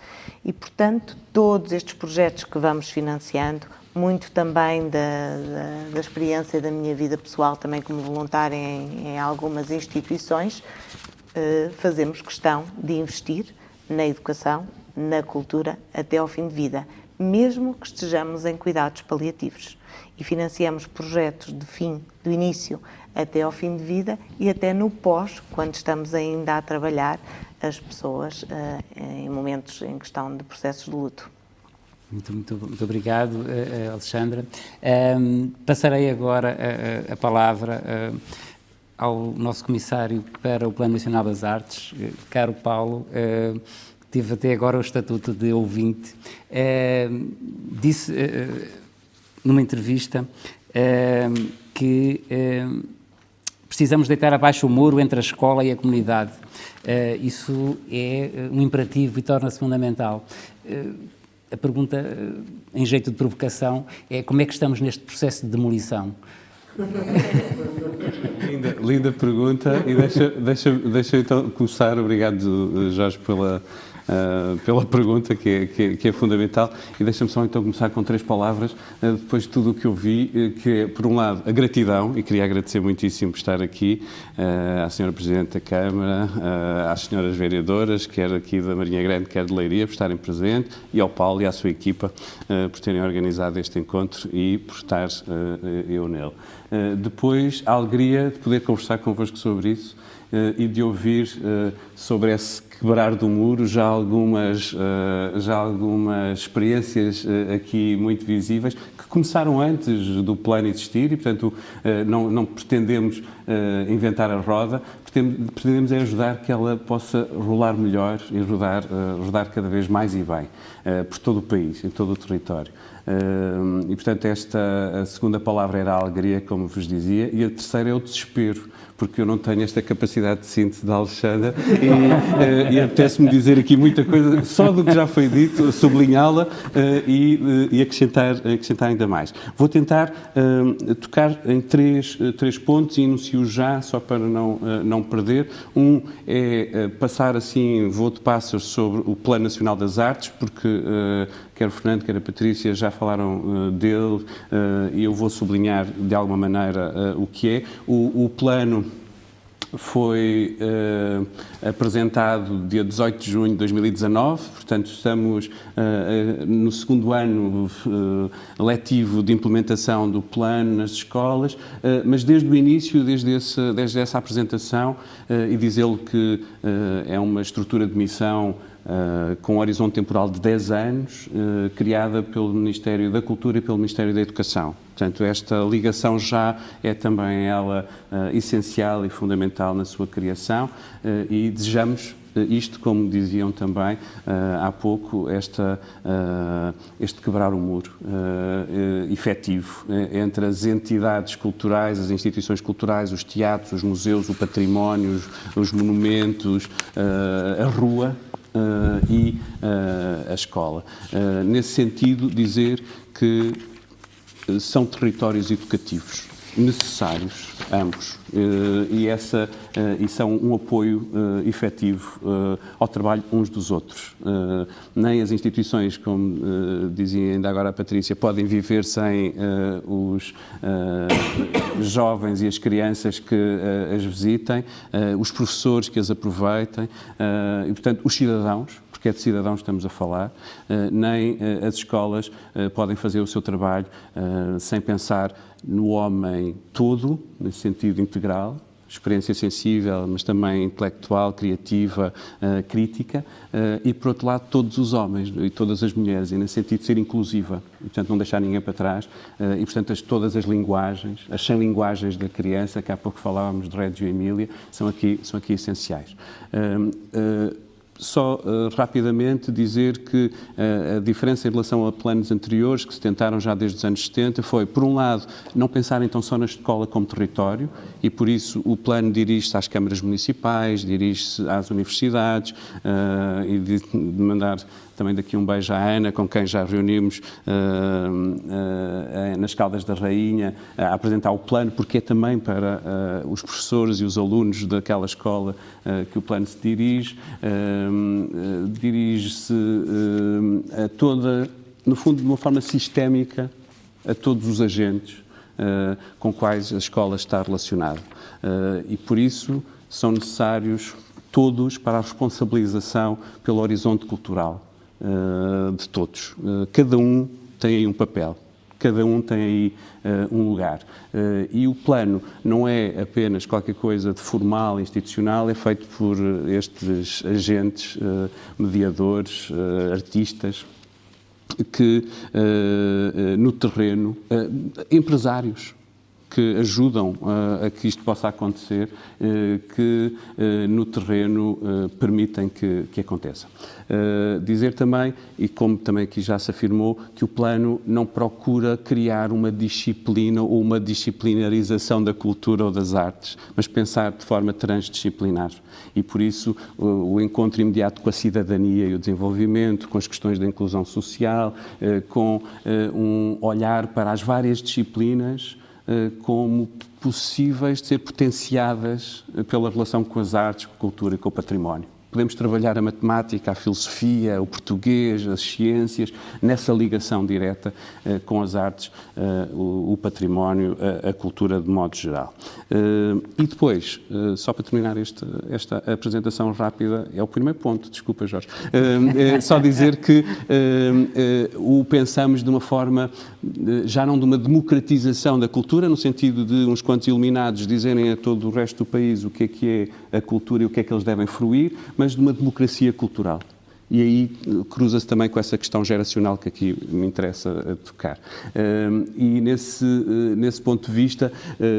E, portanto, todos estes projetos que vamos financiando, muito também da experiência da minha vida pessoal, também como voluntária em algumas instituições, fazemos questão de investir na educação, na cultura, até ao fim de vida, mesmo que estejamos em cuidados paliativos. E financiamos projetos do início até ao fim de vida e até no pós, quando estamos ainda a trabalhar as pessoas em momentos em questão de processos de luto. Muito obrigado, Alexandra. Passarei agora a palavra ao nosso comissário para o Plano Nacional das Artes, caro Paulo. Tive até agora o estatuto de ouvinte. Disse numa entrevista que precisamos deitar abaixo o muro entre a escola e a comunidade. Isso é um imperativo e torna-se fundamental. A pergunta, em jeito de provocação, é como é que estamos neste processo de demolição? Linda pergunta, e deixa eu então começar, obrigado Jorge pela pergunta, que é fundamental. E deixa-me só então começar com 3 palavras, depois de tudo o que eu vi, que é, por um lado, a gratidão, e queria agradecer muitíssimo por estar aqui, à Sra. Presidente da Câmara, às senhoras vereadoras, quer aqui da Marinha Grande, quer de Leiria, por estarem presentes, e ao Paulo e à sua equipa por terem organizado este encontro e por estar eu nele. Depois, a alegria de poder conversar convosco sobre isso e de ouvir sobre esse quebrar do muro, já algumas experiências aqui muito visíveis, que começaram antes do plano existir e, portanto, não pretendemos inventar a roda, pretendemos é ajudar que ela possa rolar melhor e rodar cada vez mais e bem, por todo o país, em todo o território. E, portanto, a segunda palavra era a alegria, como vos dizia, e a terceira é o desespero, porque eu não tenho esta capacidade de síntese da Alexandra e apetece-me dizer aqui muita coisa, só do que já foi dito, sublinhá-la e acrescentar ainda mais. Vou tentar tocar em três pontos e enuncio já, só para não perder. Um é passar assim, voo de passos sobre o Plano Nacional das Artes, porque quer o Fernando, quer a Patrícia já falaram dele e eu vou sublinhar de alguma maneira o que é. O plano foi apresentado dia 18 de junho de 2019, portanto estamos no segundo ano letivo de implementação do plano nas escolas, mas desde o início, desde essa apresentação, e dizê-lo que é uma estrutura de missão com um horizonte temporal de 10 anos, criada pelo Ministério da Cultura e pelo Ministério da Educação. Portanto, esta ligação já é também ela essencial e fundamental na sua criação e desejamos isto, como diziam também há pouco, este quebrar o muro efetivo entre as entidades culturais, as instituições culturais, os teatros, os museus, o património, os monumentos, a rua, e a escola. Nesse sentido, dizer que são territórios educativos necessários, ambos, e são um apoio efetivo ao trabalho uns dos outros. Nem as instituições, como dizia ainda agora a Patrícia, podem viver sem os jovens e as crianças que as visitem, os professores que as aproveitem, e, portanto, os cidadãos, porque é de cidadãos que estamos a falar, nem as escolas podem fazer o seu trabalho sem pensar no homem todo, nesse sentido integral, experiência sensível, mas também intelectual, criativa, crítica, e, por outro lado, todos os homens e todas as mulheres, e nesse sentido de ser inclusiva, e, portanto, não deixar ninguém para trás, e, portanto, todas as linguagens, as 100 linguagens da criança, que há pouco falávamos de Reggio Emília, são aqui essenciais. Só rapidamente dizer que a diferença em relação a planos anteriores, que se tentaram já desde os anos 70, foi, por um lado, não pensar então só na escola como território, e por isso o plano dirige-se às câmaras municipais, dirige-se às universidades, e de mandar também daqui um beijo à Ana, com quem já reunimos nas Caldas da Rainha, a apresentar o plano, porque é também para os professores e os alunos daquela escola que o plano se dirige. Dirige-se a toda, no fundo, de uma forma sistémica, a todos os agentes com quais a escola está relacionada. E por isso são necessários todos para a responsabilização pelo horizonte cultural de todos. Cada um tem aí um papel, cada um tem aí um lugar. E o plano não é apenas qualquer coisa de formal, institucional, é feito por estes agentes, mediadores, artistas, que no terreno, empresários, que ajudam a que isto possa acontecer, que no terreno permitem que aconteça. Dizer também, e como também aqui já se afirmou, que o plano não procura criar uma disciplina ou uma disciplinarização da cultura ou das artes, mas pensar de forma transdisciplinar. E por isso o encontro imediato com a cidadania e o desenvolvimento, com as questões da inclusão social, com um olhar para as várias disciplinas como possíveis de ser potenciadas pela relação com as artes, com a cultura e com o património. podemos trabalhar a matemática, a filosofia, o português, as ciências, nessa ligação direta com as artes, o património, a cultura de modo geral. E depois, só para terminar esta apresentação rápida, é o primeiro ponto, desculpa Jorge, só dizer que o pensamos de uma forma, já não de uma democratização da cultura, no sentido de uns quantos iluminados dizerem a todo o resto do país o que é a cultura e o que é que eles devem fruir, mas de uma democracia cultural. E aí cruza-se também com essa questão geracional que aqui me interessa tocar. E nesse ponto de vista,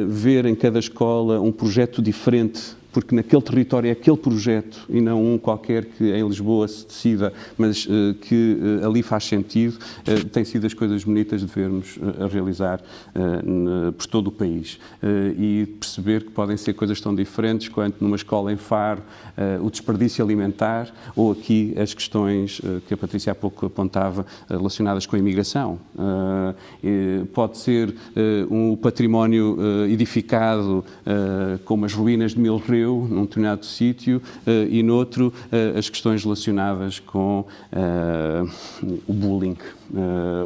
ver em cada escola um projeto diferente, porque naquele território é aquele projeto e não um qualquer que em Lisboa se decida, mas que ali faz sentido, tem sido as coisas bonitas de vermos a realizar por todo o país. E perceber que podem ser coisas tão diferentes quanto numa escola em Faro, o desperdício alimentar, ou aqui as questões que a Patrícia há pouco apontava, relacionadas com a imigração. Pode ser um património edificado com umas ruínas de Milreu, num determinado sítio, e noutro as questões relacionadas com o bullying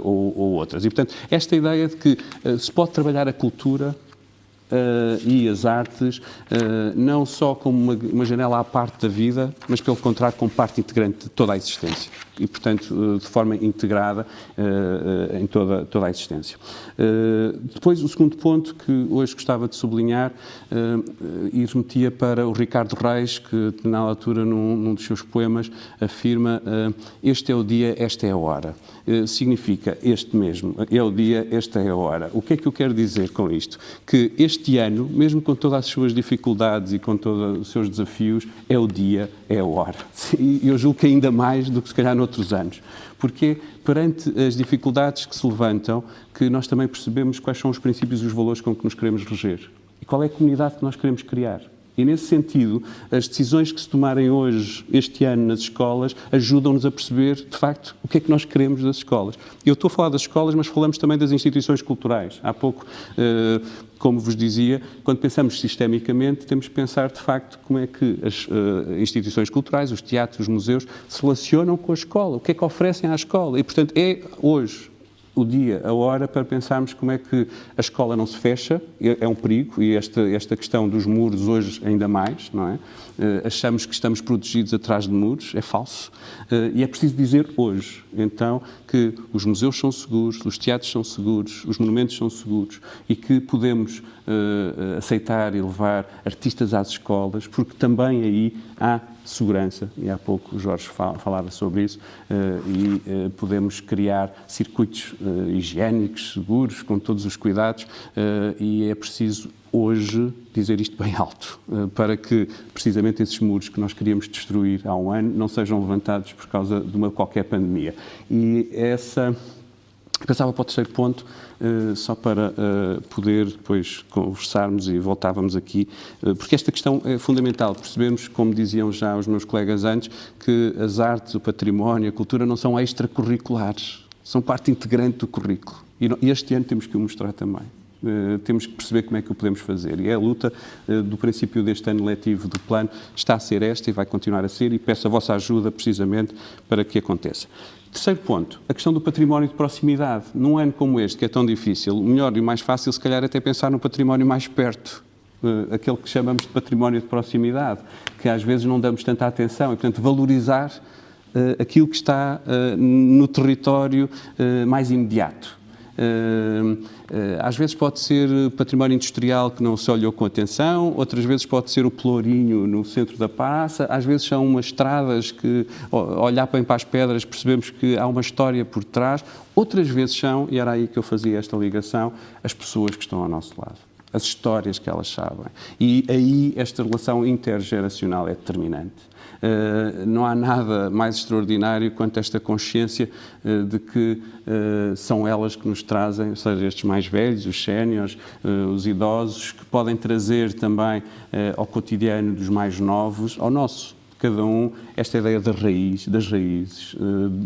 ou outras. E, portanto, esta ideia de que se pode trabalhar a cultura e as artes não só como uma janela à parte da vida, mas pelo contrário como parte integrante de toda a existência e, portanto, de forma integrada em toda a existência. Depois, o segundo ponto que hoje gostava de sublinhar e remetia para o Ricardo Reis, que na altura num dos seus poemas afirma este é o dia, esta é a hora. Significa este mesmo, é o dia, esta é a hora. O que é que eu quero dizer com isto? Que este ano, mesmo com todas as suas dificuldades e com todos os seus desafios, é o dia, é a hora. E eu julgo que ainda mais do que se calhar noutros anos. Porque perante as dificuldades que se levantam, que nós também percebemos quais são os princípios e os valores com que nos queremos reger. E qual é a comunidade que nós queremos criar. E, nesse sentido, as decisões que se tomarem hoje, este ano, nas escolas, ajudam-nos a perceber, de facto, o que é que nós queremos das escolas. Eu estou a falar das escolas, mas falamos também das instituições culturais. Há pouco, como vos dizia, quando pensamos sistemicamente, temos que pensar, de facto, como é que as instituições culturais, os teatros, os museus, se relacionam com a escola, o que é que oferecem à escola. E, portanto, é hoje o dia, a hora, para pensarmos como é que a escola não se fecha, é um perigo, e esta questão dos muros hoje ainda mais, não é? Achamos que estamos protegidos atrás de muros, é falso, e é preciso dizer hoje, então, que os museus são seguros, os teatros são seguros, os monumentos são seguros, e que podemos aceitar e levar artistas às escolas, porque também aí há segurança, e há pouco o Jorge falava sobre isso, e podemos criar circuitos higiênicos, seguros, com todos os cuidados, e é preciso hoje dizer isto bem alto, para que precisamente esses muros que nós queríamos destruir há um ano não sejam levantados por causa de qualquer pandemia. E pensava para o terceiro ponto, só para poder depois conversarmos e voltávamos aqui, porque esta questão é fundamental, percebemos, como diziam já os meus colegas antes, que as artes, o património, a cultura não são extracurriculares, são parte integrante do currículo. E este ano temos que o mostrar também. Temos que perceber como é que o podemos fazer. E a luta do princípio deste ano letivo do plano está a ser esta e vai continuar a ser, e peço a vossa ajuda precisamente para que aconteça. Terceiro ponto, a questão do património de proximidade. Num ano como este, que é tão difícil, o melhor e o mais fácil, se calhar, é até pensar no património mais perto, aquele que chamamos de património de proximidade, que às vezes não damos tanta atenção, e, portanto, valorizar aquilo que está no território mais imediato. Às vezes pode ser património industrial que não se olhou com atenção, outras vezes pode ser o Pelourinho no centro da praça, às vezes são umas estradas que, olhar bem para as pedras, percebemos que há uma história por trás, outras vezes são, e era aí que eu fazia esta ligação, as pessoas que estão ao nosso lado, as histórias que elas sabem. E aí esta relação intergeracional é determinante. Não há nada mais extraordinário quanto esta consciência de que são elas que nos trazem, ou seja, estes mais velhos, os séniores, os idosos, que podem trazer também ao cotidiano dos mais novos, ao nosso, cada um, esta ideia da raiz, das raízes,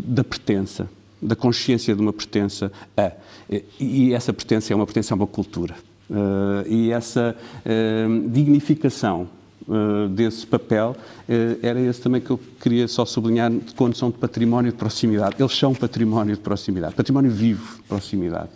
da pertença, da consciência de uma pertença a. E essa pertença é uma pertença a uma cultura. E essa dignificação desse papel, era esse também que eu queria só sublinhar, de condição de património de proximidade. Eles são património de proximidade, património vivo de proximidade.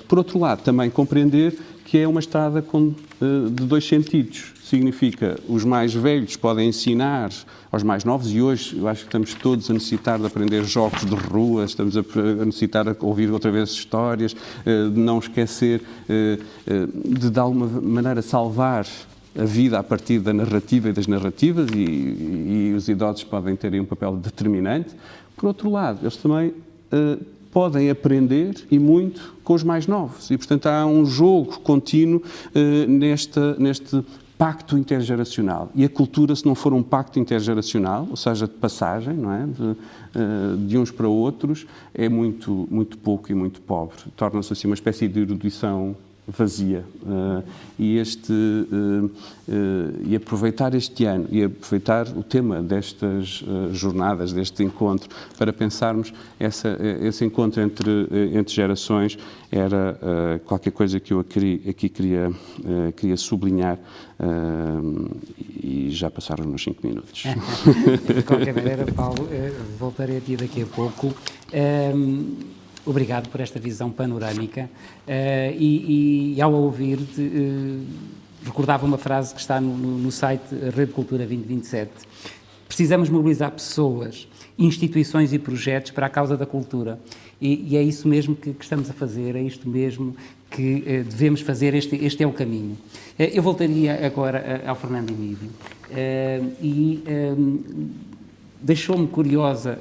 Por outro lado, também compreender que é uma estrada de dois sentidos. Significa, os mais velhos podem ensinar aos mais novos, e hoje eu acho que estamos todos a necessitar de aprender jogos de rua, estamos a necessitar de ouvir outra vez histórias, de não esquecer, de alguma maneira salvar a vida a partir da narrativa e das narrativas, e os idosos podem ter aí um papel determinante. Por outro lado, eles também podem aprender, e muito, com os mais novos. E, portanto, há um jogo contínuo neste pacto intergeracional. E a cultura, se não for um pacto intergeracional, ou seja, de passagem, não é? De uns para outros, é muito, muito pouco e muito pobre. Torna-se assim uma espécie de erudição vazia. E aproveitar este ano e aproveitar o tema destas jornadas, deste encontro, para pensarmos esse encontro entre gerações, era qualquer coisa que eu aqui queria sublinhar, e já passaram uns 5 minutos. De qualquer maneira, Paulo, voltarei a ti daqui a pouco. Obrigado por esta visão panorâmica, e ao ouvir-te, recordava uma frase que está no site Rede Cultura 2027. Precisamos mobilizar pessoas, instituições e projetos para a causa da cultura. E é isso mesmo que estamos a fazer, é isto mesmo que devemos fazer, este é o caminho. Eu voltaria agora ao Fernando Emílio, deixou-me curiosa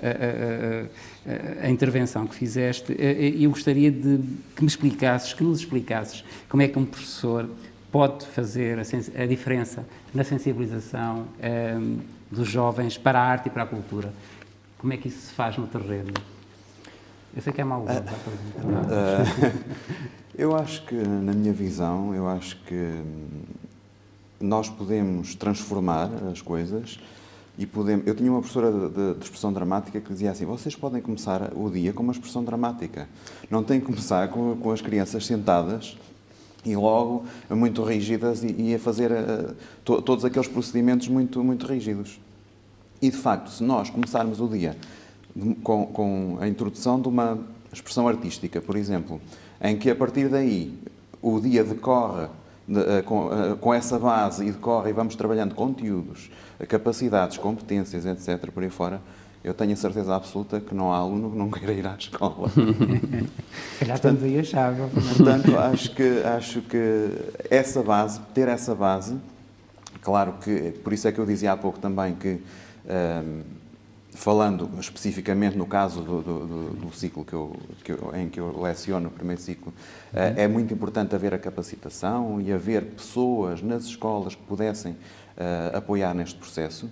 a intervenção que fizeste, e eu gostaria que nos explicasses como é que um professor pode fazer a diferença na sensibilização dos jovens para a arte e para a cultura. Como é que isso se faz no terreno? Eu sei que é mau. Eu acho que, na minha visão, nós podemos transformar as coisas. Eu tinha uma professora de expressão dramática que dizia assim: vocês podem começar o dia com uma expressão dramática. Não têm que começar com as crianças sentadas e logo muito rígidas e a fazer todos aqueles procedimentos muito, muito rígidos. E, de facto, se nós começarmos o dia com a introdução de uma expressão artística, por exemplo, em que a partir daí o dia decorre com essa base e decorre e vamos trabalhando conteúdos, capacidades, competências, etc., por aí fora, eu tenho a certeza absoluta que não há aluno que não queira ir à escola. Já estamos aí a chave. Portanto, acho que ter essa base, claro que, por isso é que eu dizia há pouco também que, falando especificamente no caso do ciclo em que eu leciono, o primeiro ciclo, é muito importante haver a capacitação e haver pessoas nas escolas que pudessem apoiar neste processo,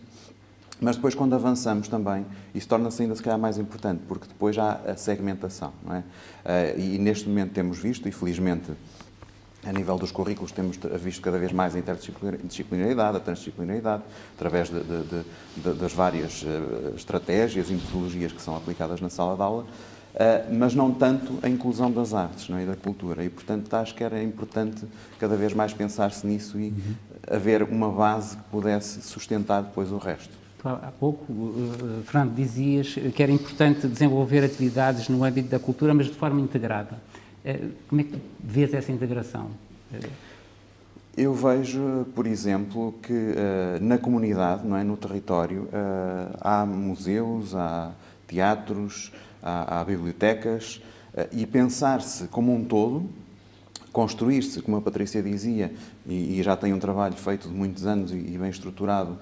mas depois, quando avançamos também, isso torna-se ainda se calhar mais importante, porque depois há a segmentação, não é? E neste momento temos visto, e felizmente a nível dos currículos temos visto cada vez mais a interdisciplinaridade, a transdisciplinaridade, através das várias estratégias e metodologias que são aplicadas na sala de aula, mas não tanto a inclusão das artes, não é? E da cultura. E, portanto, acho que era importante cada vez mais pensar-se nisso e haver uma base que pudesse sustentar depois o resto. Há pouco, Fernando, dizias que era importante desenvolver atividades no âmbito da cultura, mas de forma integrada. Como é que vês essa integração? Eu vejo, por exemplo, que na comunidade, não é, no território, há museus, há teatros, há bibliotecas, e pensar-se como um todo, construir-se, como a Patrícia dizia, e já tem um trabalho feito de muitos anos e bem estruturado,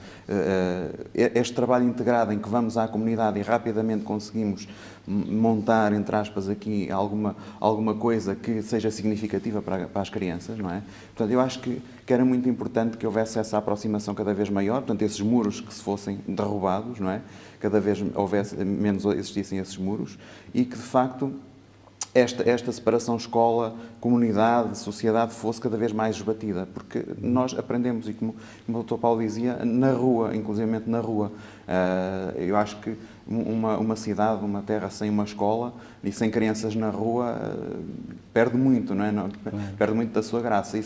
este trabalho integrado em que vamos à comunidade e rapidamente conseguimos montar, entre aspas, aqui alguma coisa que seja significativa para as crianças, não é? Portanto, eu acho que era muito importante que houvesse essa aproximação cada vez maior, portanto, esses muros que se fossem derrubados, não é? Cada vez menos existissem esses muros e que, de facto, esta separação escola-comunidade, sociedade fosse cada vez mais esbatida, porque nós aprendemos, e como o Dr. Paulo dizia, na rua, inclusivamente na rua. Eu acho que uma cidade, uma terra sem uma escola e sem crianças na rua perde muito, não é? Perde muito da sua graça.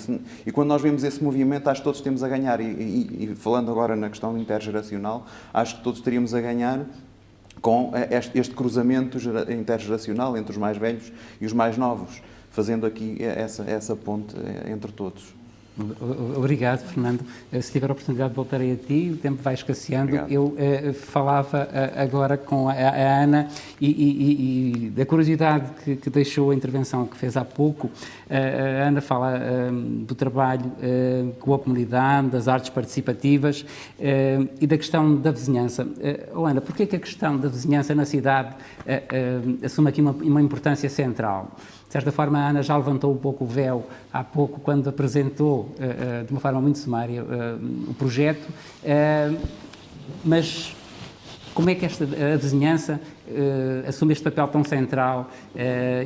E quando nós vemos esse movimento, acho que todos temos a ganhar. E falando agora na questão intergeracional, acho que todos teríamos a ganhar com este cruzamento intergeracional entre os mais velhos e os mais novos, fazendo aqui essa ponte entre todos. Obrigado, Fernando. Se tiver a oportunidade de voltarei a ti, o tempo vai escasseando. Obrigado. Eu falava agora com a Ana e da curiosidade que deixou a intervenção que fez há pouco. A Ana fala do trabalho com a comunidade, das artes participativas e da questão da vizinhança. Ana, porquê que a questão da vizinhança na cidade assume aqui uma importância central? De certa forma, a Ana já levantou um pouco o véu há pouco, quando apresentou, de uma forma muito sumária, o projeto, mas como é que a vizinhança assume este papel tão central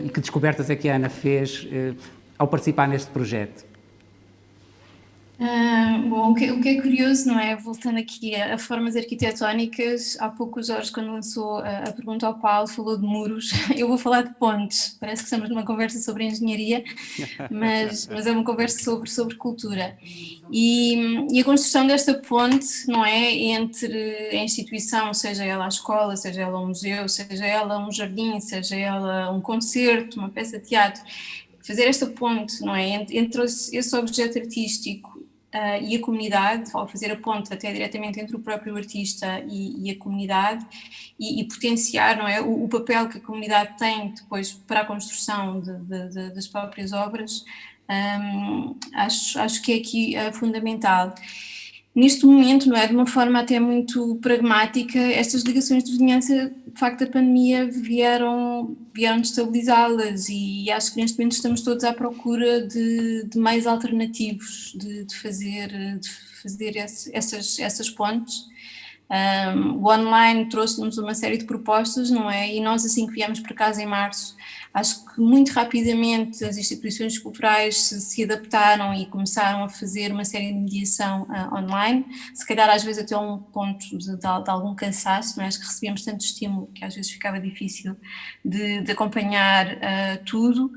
e que descobertas é que a Ana fez ao participar neste projeto? Bom, o que é curioso, não é? Voltando aqui a formas arquitetónicas, há pouco o Jorge, quando lançou a pergunta ao Paulo, falou de muros. Eu vou falar de pontes. Parece que estamos numa conversa sobre engenharia, mas é uma conversa sobre cultura. E a construção desta ponte, não é? Entre a instituição, seja ela a escola, seja ela um museu, seja ela um jardim, seja ela um concerto, uma peça de teatro, fazer esta ponte, não é? Entre esse objeto artístico e a comunidade, ou fazer a ponte até diretamente entre o próprio artista e a comunidade, e potenciar, não é, o papel que a comunidade tem depois para a construção das próprias obras, acho que é aqui fundamental. Neste momento, não é, de uma forma até muito pragmática, estas ligações de vizinhança, de facto, a pandemia vieram destabilizá-las, e acho que neste momento estamos todos à procura de meios alternativos de fazer essas pontes. O online trouxe-nos uma série de propostas, não é? E nós, assim que viemos para casa em março, acho que muito rapidamente as instituições culturais se adaptaram e começaram a fazer uma série de mediação online, se calhar às vezes até a um ponto de algum cansaço, não é? Acho que recebíamos tanto estímulo que às vezes ficava difícil de acompanhar tudo.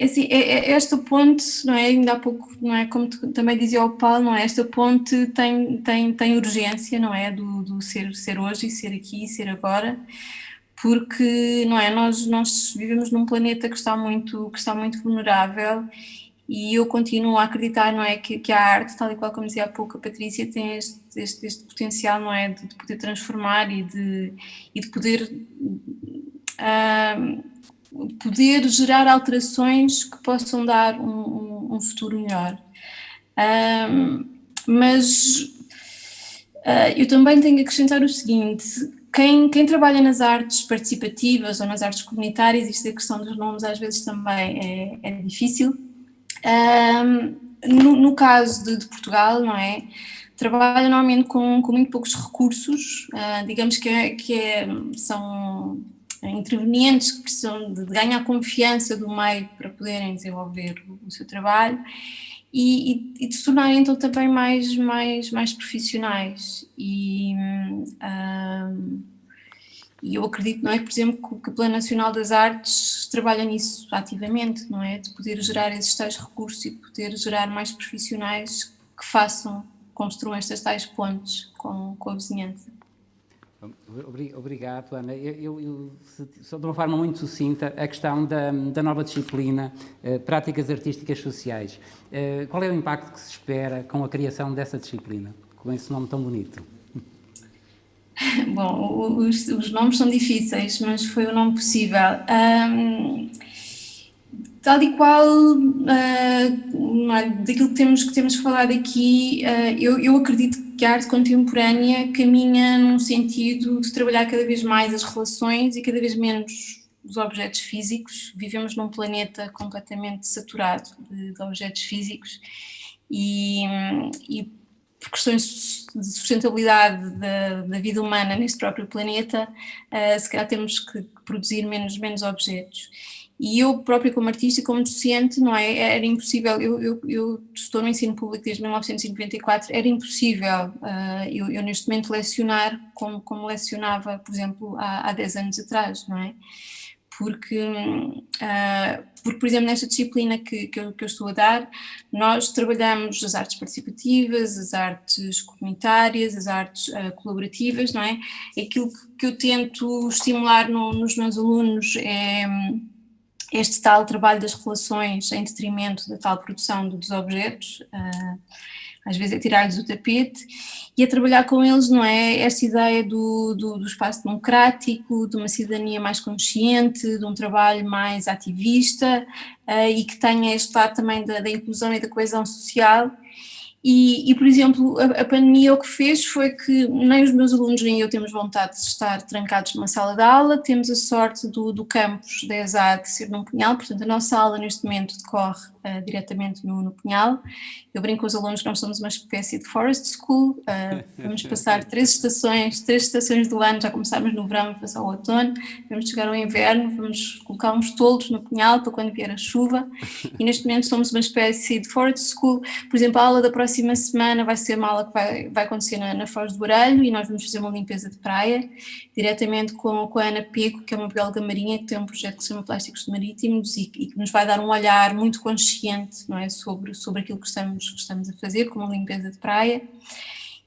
Assim, esta ponte, não é, ainda há pouco, não é, como também dizia o Paulo, não é, esta ponte tem urgência, não é, do ser hoje e ser aqui e ser agora, porque, não é, nós vivemos num planeta que está muito vulnerável, e eu continuo a acreditar, não é, que a arte, tal e qual como dizia há pouco a Patrícia, tem este potencial, não é, de poder transformar e de poder gerar alterações que possam dar um futuro melhor. Mas eu também tenho que acrescentar o seguinte: quem trabalha nas artes participativas ou nas artes comunitárias, isto é questão dos nomes às vezes também é difícil, no caso de Portugal, não é, trabalha normalmente com muito poucos recursos, digamos que são intervenientes que precisam de ganhar confiança do meio para poderem desenvolver o seu trabalho e de se tornarem então também mais profissionais. E eu acredito, não é, por exemplo, que o Plano Nacional das Artes trabalha nisso ativamente, não é, de poder gerar esses tais recursos e de poder gerar mais profissionais que construam estas tais pontes com a vizinhança. Obrigado, Ana. Eu, só de uma forma muito sucinta, a questão da nova disciplina, práticas artísticas sociais. Qual é o impacto que se espera com a criação dessa disciplina, com esse nome tão bonito? Bom, os nomes são difíceis, mas foi o nome possível. Tal e qual, daquilo que temos falado aqui, eu acredito que a arte contemporânea caminha num sentido de trabalhar cada vez mais as relações e cada vez menos os objetos físicos. Vivemos num planeta completamente saturado de objetos físicos e por questões de sustentabilidade da vida humana neste próprio planeta, se calhar temos que produzir menos objetos. E eu própria como artista, como docente, não é, era impossível, eu estou no ensino público desde 1994, era impossível eu neste momento lecionar como lecionava, por exemplo, há 10 anos atrás, não é? Porque, por exemplo, nesta disciplina que eu estou a dar, nós trabalhamos as artes participativas, as artes comunitárias, as artes colaborativas, não é? Aquilo que eu tento estimular nos meus alunos é este tal trabalho das relações em detrimento da tal produção dos objetos, às vezes é tirar-lhes o tapete, e a trabalhar com eles, não é, esta ideia do espaço democrático, de uma cidadania mais consciente, de um trabalho mais ativista, e que tenha este lado também da inclusão e da coesão social. E, por exemplo, a pandemia o que fez foi que nem os meus alunos nem eu temos vontade de estar trancados numa sala de aula, temos a sorte do campus da ESA de ser num Pinhal, portanto a nossa aula neste momento decorre diretamente no Pinhal. Eu brinco com os alunos que nós somos uma espécie de forest school, vamos passar 3 estações do ano, já começámos no verão, vamos passar o outono, vamos chegar ao inverno, vamos colocar uns toldos no Pinhal para quando vier a chuva, e neste momento somos uma espécie de forest school. Por exemplo, a aula da próxima semana vai ser uma aula que vai acontecer na Foz do Baralho, e nós vamos fazer uma limpeza de praia, diretamente com a Ana Pego, que é uma bióloga marinha, que tem um projeto que se chama Plásticos Marítimos e que nos vai dar um olhar muito consciente, não é, sobre aquilo que estamos a fazer, como a limpeza de praia.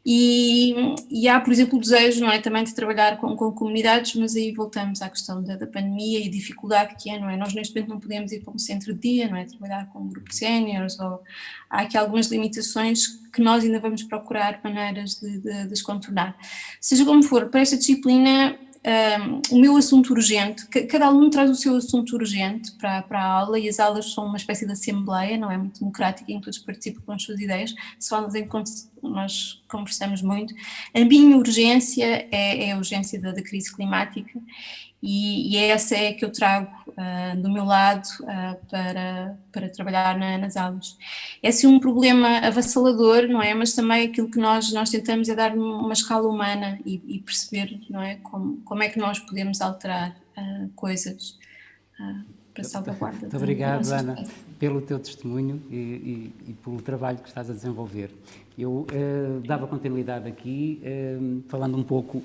E há, por exemplo, o desejo, não é, também de trabalhar com comunidades, mas aí voltamos à questão da pandemia e a dificuldade que é, não é? Nós neste momento não podemos ir para um centro de dia, não é? Trabalhar com um grupo de séniores, ou há aqui algumas limitações que nós ainda vamos procurar maneiras de descontornar. Seja como for, para esta disciplina, o meu assunto urgente, cada aluno traz o seu assunto urgente para a aula, e as aulas são uma espécie de assembleia, não é, muito democrática, em que todos participam com as suas ideias, são aulas em que nós conversamos muito. A minha urgência é a urgência da crise climática, e essa é a que eu trago do meu lado para trabalhar nas aulas. É assim um problema avassalador, não é? Mas também aquilo que nós tentamos é dar uma escala humana e perceber, não é? Como é que nós podemos alterar coisas para salvaguarda. Muito obrigado, Ana, pelo teu testemunho e pelo trabalho que estás a desenvolver. Eu dava continuidade aqui, falando um pouco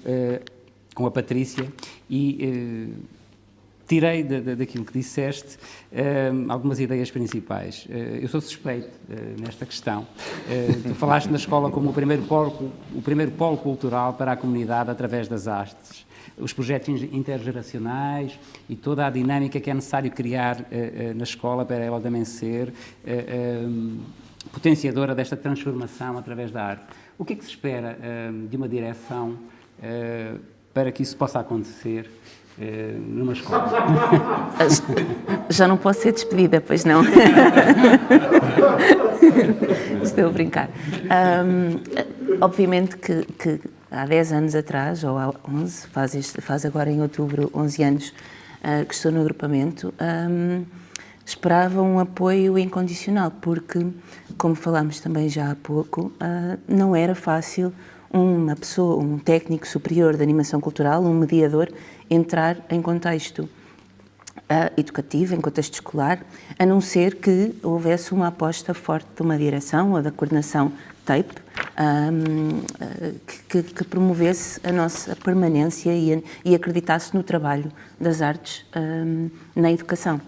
com a Patrícia, e tirei daquilo que disseste algumas ideias principais. Eu sou suspeito nesta questão. Tu falaste na escola como o primeiro polo cultural para a comunidade através das artes, os projetos intergeracionais e toda a dinâmica que é necessário criar na escola para ela também ser potenciadora desta transformação através da arte. O que é que se espera de uma direção para que isso possa acontecer numa escola? Já não posso ser despedida, pois não? Estou a brincar. Obviamente que há 10 anos atrás, ou há 11, faz agora em outubro 11 anos que estou no agrupamento, esperava um apoio incondicional, porque, como falámos também já há pouco, não era fácil uma pessoa, um técnico superior de animação cultural, um mediador, entrar em contexto educativo, em contexto escolar, a não ser que houvesse uma aposta forte de uma direção ou da coordenação TAPE que promovesse a nossa permanência e acreditasse no trabalho das artes na educação.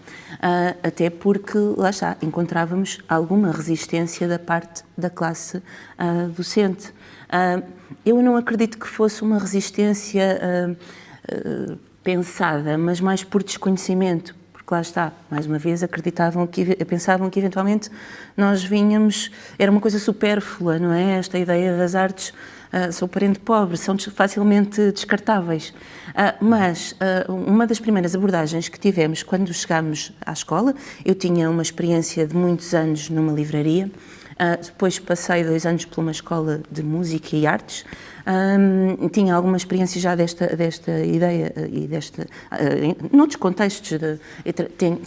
Até porque, lá está, encontrávamos alguma resistência da parte da classe docente. Eu não acredito que fosse uma resistência pensada, mas mais por desconhecimento, porque lá está, mais uma vez pensavam que eventualmente nós vinhamos, era uma coisa supérflua, não é? Esta ideia das artes são parente pobre, são facilmente descartáveis. Mas uma das primeiras abordagens que tivemos quando chegámos à escola, eu tinha uma experiência de muitos anos numa livraria, Depois passei 2 anos por uma escola de música e artes. Tinha alguma experiência já desta ideia e noutros contextos.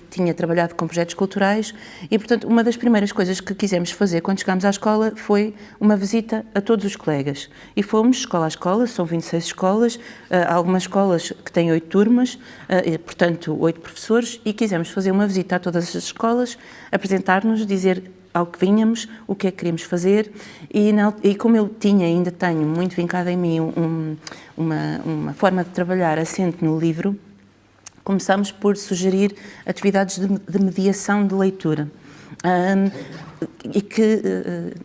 Tinha trabalhado com projetos culturais e, portanto, uma das primeiras coisas que quisemos fazer quando chegámos à escola foi uma visita a todos os colegas. E fomos escola a escola, são 26 escolas, algumas escolas que têm 8 turmas, portanto, 8 professores, e quisemos fazer uma visita a todas as escolas, apresentar-nos, dizer ao que vínhamos, o que é que queríamos fazer, e como eu ainda tenho muito vincado em mim uma forma de trabalhar assente no livro, começámos por sugerir atividades de mediação de leitura. E que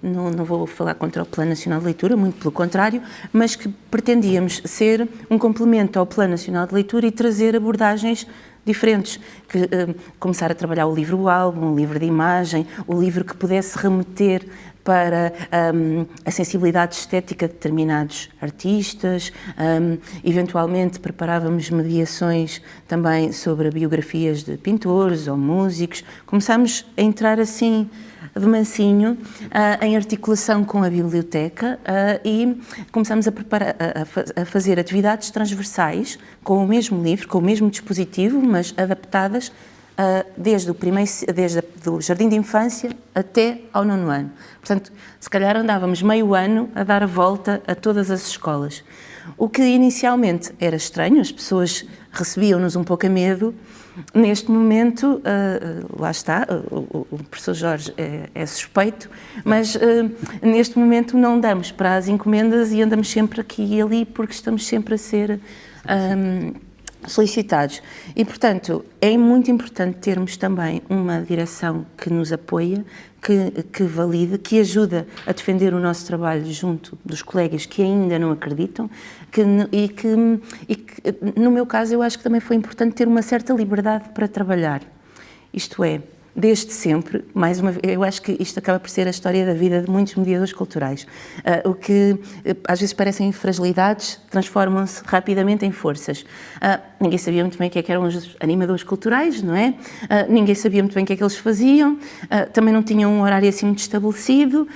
não vou falar contra o Plano Nacional de Leitura, muito pelo contrário, mas que pretendíamos ser um complemento ao Plano Nacional de Leitura e trazer abordagens diferentes, começar a trabalhar o livro-álbum, o livro de imagem, o livro que pudesse remeter para a sensibilidade estética de determinados artistas, eventualmente preparávamos mediações também sobre biografias de pintores ou músicos. Começámos a entrar assim de mansinho em articulação com a biblioteca e começámos a fazer atividades transversais com o mesmo livro, com o mesmo dispositivo, mas adaptadas desde o jardim de infância até ao 9º ano. Portanto, se calhar andávamos meio ano a dar a volta a todas as escolas. O que inicialmente era estranho, as pessoas recebiam-nos um pouco a medo. Neste momento, lá está, o professor Jorge é suspeito, mas neste momento não damos para as encomendas e andamos sempre aqui e ali porque estamos sempre a ser solicitados. E, portanto, é muito importante termos também uma direção que nos apoia, que valida, que ajuda a defender o nosso trabalho junto dos colegas que ainda não acreditam e que, no meu caso, eu acho que também foi importante ter uma certa liberdade para trabalhar. Isto é, desde sempre, mais uma vez, eu acho que isto acaba por ser a história da vida de muitos mediadores culturais. O que às vezes parecem fragilidades transformam-se rapidamente em forças. Ninguém sabia muito bem o que eram os animadores culturais, não é? Ninguém sabia muito bem o que é que eles faziam, também não tinham um horário assim muito estabelecido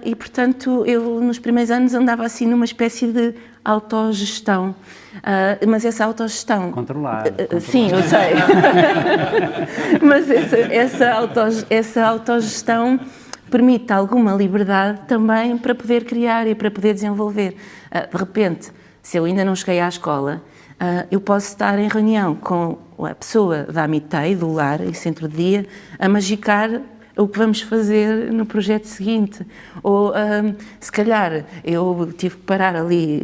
e, portanto, eu nos primeiros anos andava assim numa espécie de autogestão. Mas essa autogestão... Controlada. Sim, eu sei. Mas essa autogestão permite alguma liberdade também para poder criar e para poder desenvolver. De repente, se eu ainda não cheguei à escola, eu posso estar em reunião com a pessoa da Amitei, do lar, em centro de dia, a magicar o que vamos fazer no projeto seguinte. Ou, se calhar, eu tive que parar ali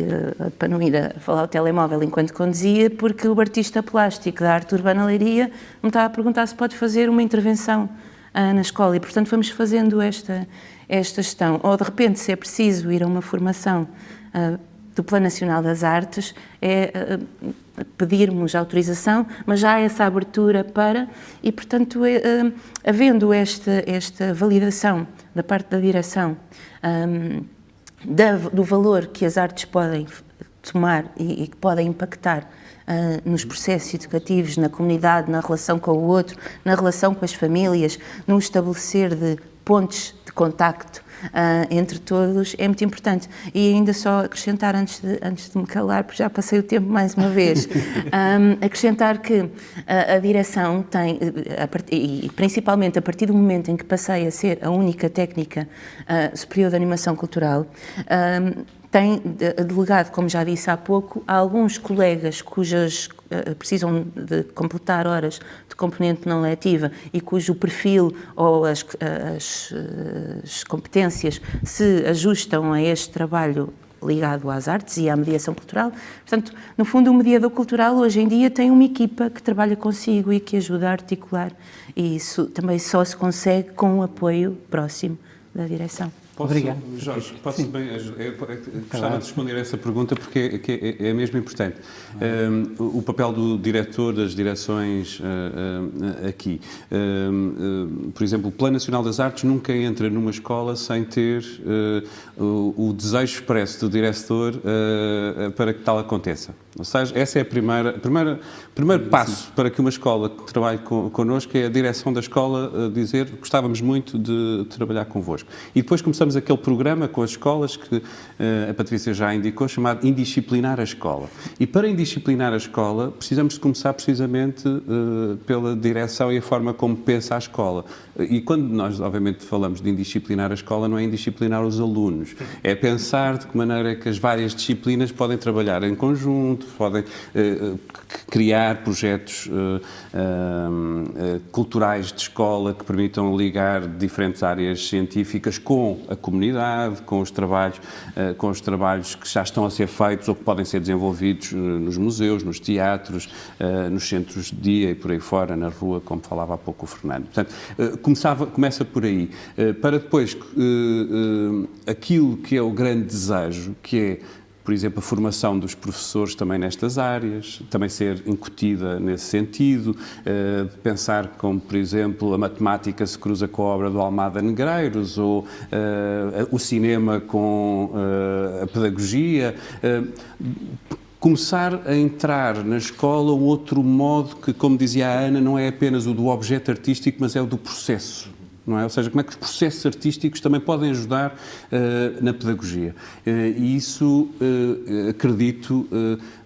para não ir a falar ao telemóvel enquanto conduzia, porque o artista plástico da Arte Urbana Leiria me estava a perguntar se pode fazer uma intervenção na escola. E, portanto, vamos fazendo esta gestão. Ou, de repente, se é preciso ir a uma formação do Plano Nacional das Artes, pedirmos autorização, mas já há essa abertura para, e portanto, havendo esta validação da parte da direção do valor que as artes podem tomar e que podem impactar nos processos educativos, na comunidade, na relação com o outro, na relação com as famílias, no estabelecer de pontes de contacto entre todos, é muito importante. E ainda só acrescentar, antes de me calar, porque já passei o tempo mais uma vez, acrescentar que a direção tem, e principalmente a partir do momento em que passei a ser a única técnica superior de animação cultural, tem delegado, como já disse há pouco, a alguns colegas cujas precisam de completar horas de componente não letiva e cujo perfil ou as competências se ajustam a este trabalho ligado às artes e à mediação cultural. Portanto, no fundo, o mediador cultural hoje em dia tem uma equipa que trabalha consigo e que ajuda a articular, e isso também só se consegue com o apoio próximo da direção. Obrigado. Jorge, posso bem gostava de responder a essa pergunta porque é mesmo importante. O papel do diretor, das direções aqui. Por exemplo, o Plano Nacional das Artes nunca entra numa escola sem ter o desejo expresso do diretor para que tal aconteça. Ou seja, essa é a primeiro passo para que uma escola que trabalhe connosco, é a direção da escola dizer gostávamos muito de trabalhar convosco. E depois começamos aquele programa com as escolas que a Patrícia já indicou, chamado Indisciplinar a Escola. E para indisciplinar a escola, precisamos de começar precisamente pela direção e a forma como pensa a escola. E quando nós, obviamente, falamos de indisciplinar a escola, não é indisciplinar os alunos, é pensar de que maneira é que as várias disciplinas podem trabalhar em conjunto, podem criar projetos culturais de escola que permitam ligar diferentes áreas científicas com a comunidade, com os trabalhos que já estão a ser feitos ou que podem ser desenvolvidos nos museus, nos teatros, nos centros de dia e por aí fora, na rua, como falava há pouco o Fernando. Portanto, começa por aí, para depois aquilo que é o grande desejo, que é, por exemplo, a formação dos professores também nestas áreas, também ser incutida nesse sentido, pensar como, por exemplo, a matemática se cruza com a obra do Almada Negreiros, ou o cinema com a pedagogia, começar a entrar na escola o outro modo que, como dizia a Ana, não é apenas o do objeto artístico, mas é o do processo. Não é? Ou seja, como é que os processos artísticos também podem ajudar na pedagogia. E isso, acredito,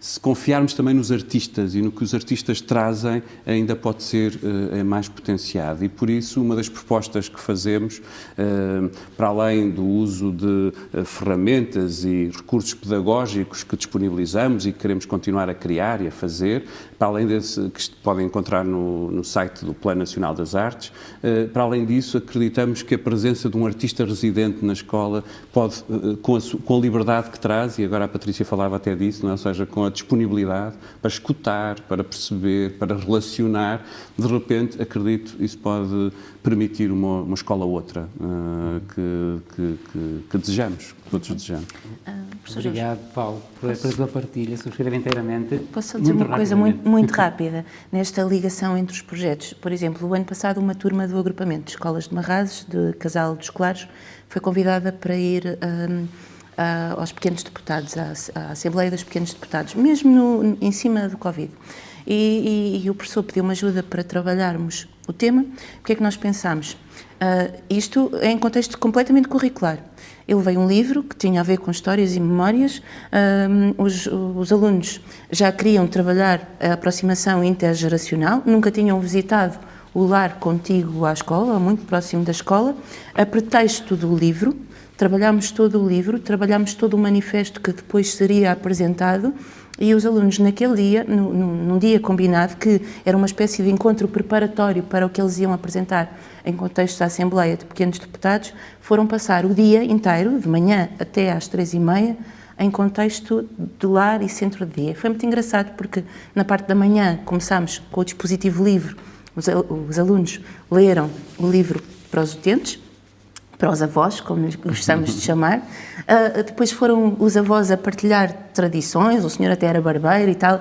se confiarmos também nos artistas e no que os artistas trazem, ainda pode ser mais potenciado. E por isso, uma das propostas que fazemos, para além do uso de ferramentas e recursos pedagógicos que disponibilizamos e que queremos continuar a criar e a fazer, para além desse que podem encontrar no site do Plano Nacional das Artes, para além disso, acreditamos que a presença de um artista residente na escola pode, com a liberdade que traz, e agora a Patrícia falava até disso, não é? Ou seja, com a disponibilidade para escutar, para perceber, para relacionar, de repente, acredito, isso pode permitir uma escola outra que desejamos, que todos desejamos. Obrigado, Paulo, pela tua partilha, subscrevo inteiramente. Posso só dizer uma coisa muito rápida, nesta ligação entre os projetos? Por exemplo, o ano passado uma turma do agrupamento de escolas de Marrazes, de Casal dos Claros, foi convidada para ir aos pequenos deputados, à Assembleia dos Pequenos Deputados, mesmo em cima do Covid. E o professor pediu-me ajuda para trabalharmos o tema. O que é que nós pensámos? Isto é em contexto completamente curricular. Ele veio um livro que tinha a ver com histórias e memórias. Os alunos já queriam trabalhar a aproximação intergeracional, nunca tinham visitado o lar contíguo à escola, ou muito próximo da escola. A pretexto do livro, trabalhámos todo o livro, trabalhámos todo o manifesto que depois seria apresentado. E os alunos naquele dia, num dia combinado, que era uma espécie de encontro preparatório para o que eles iam apresentar em contexto da Assembleia de Pequenos Deputados, foram passar o dia inteiro, de manhã até às 3h30, em contexto de lar e centro de dia. Foi muito engraçado porque na parte da manhã começámos com o dispositivo livre, os alunos leram o livro para os utentes, para os avós, como lhes gostamos de chamar. Depois foram os avós a partilhar tradições, o senhor até era barbeiro e tal,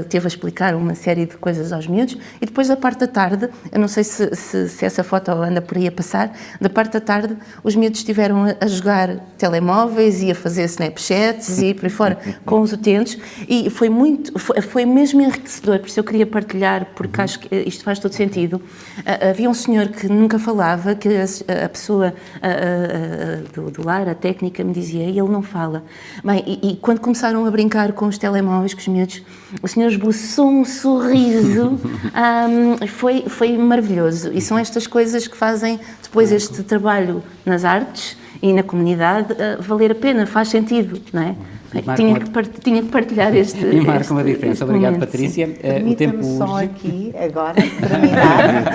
teve a explicar uma série de coisas aos miúdos. E depois, da parte da tarde, eu não sei se essa foto anda por aí a passar, da parte da tarde os miúdos estiveram a jogar telemóveis e a fazer Snapchats e por aí fora com os utentes, e foi mesmo enriquecedor, por isso eu queria partilhar, porque acho que isto faz todo sentido. Havia um senhor que nunca falava, que a pessoa do lar, a técnica, me dizia, e ele não fala. Bem, e quando começaram a brincar com os telemóveis, com os miúdos, o senhor esboçou um sorriso, foi maravilhoso. E são estas coisas que fazem depois este trabalho nas artes e na comunidade valer a pena, faz sentido, não é? Tinha que partilhar este e marca uma diferença. Obrigado, momento, Patrícia. Permita-me só aqui, agora, terminar,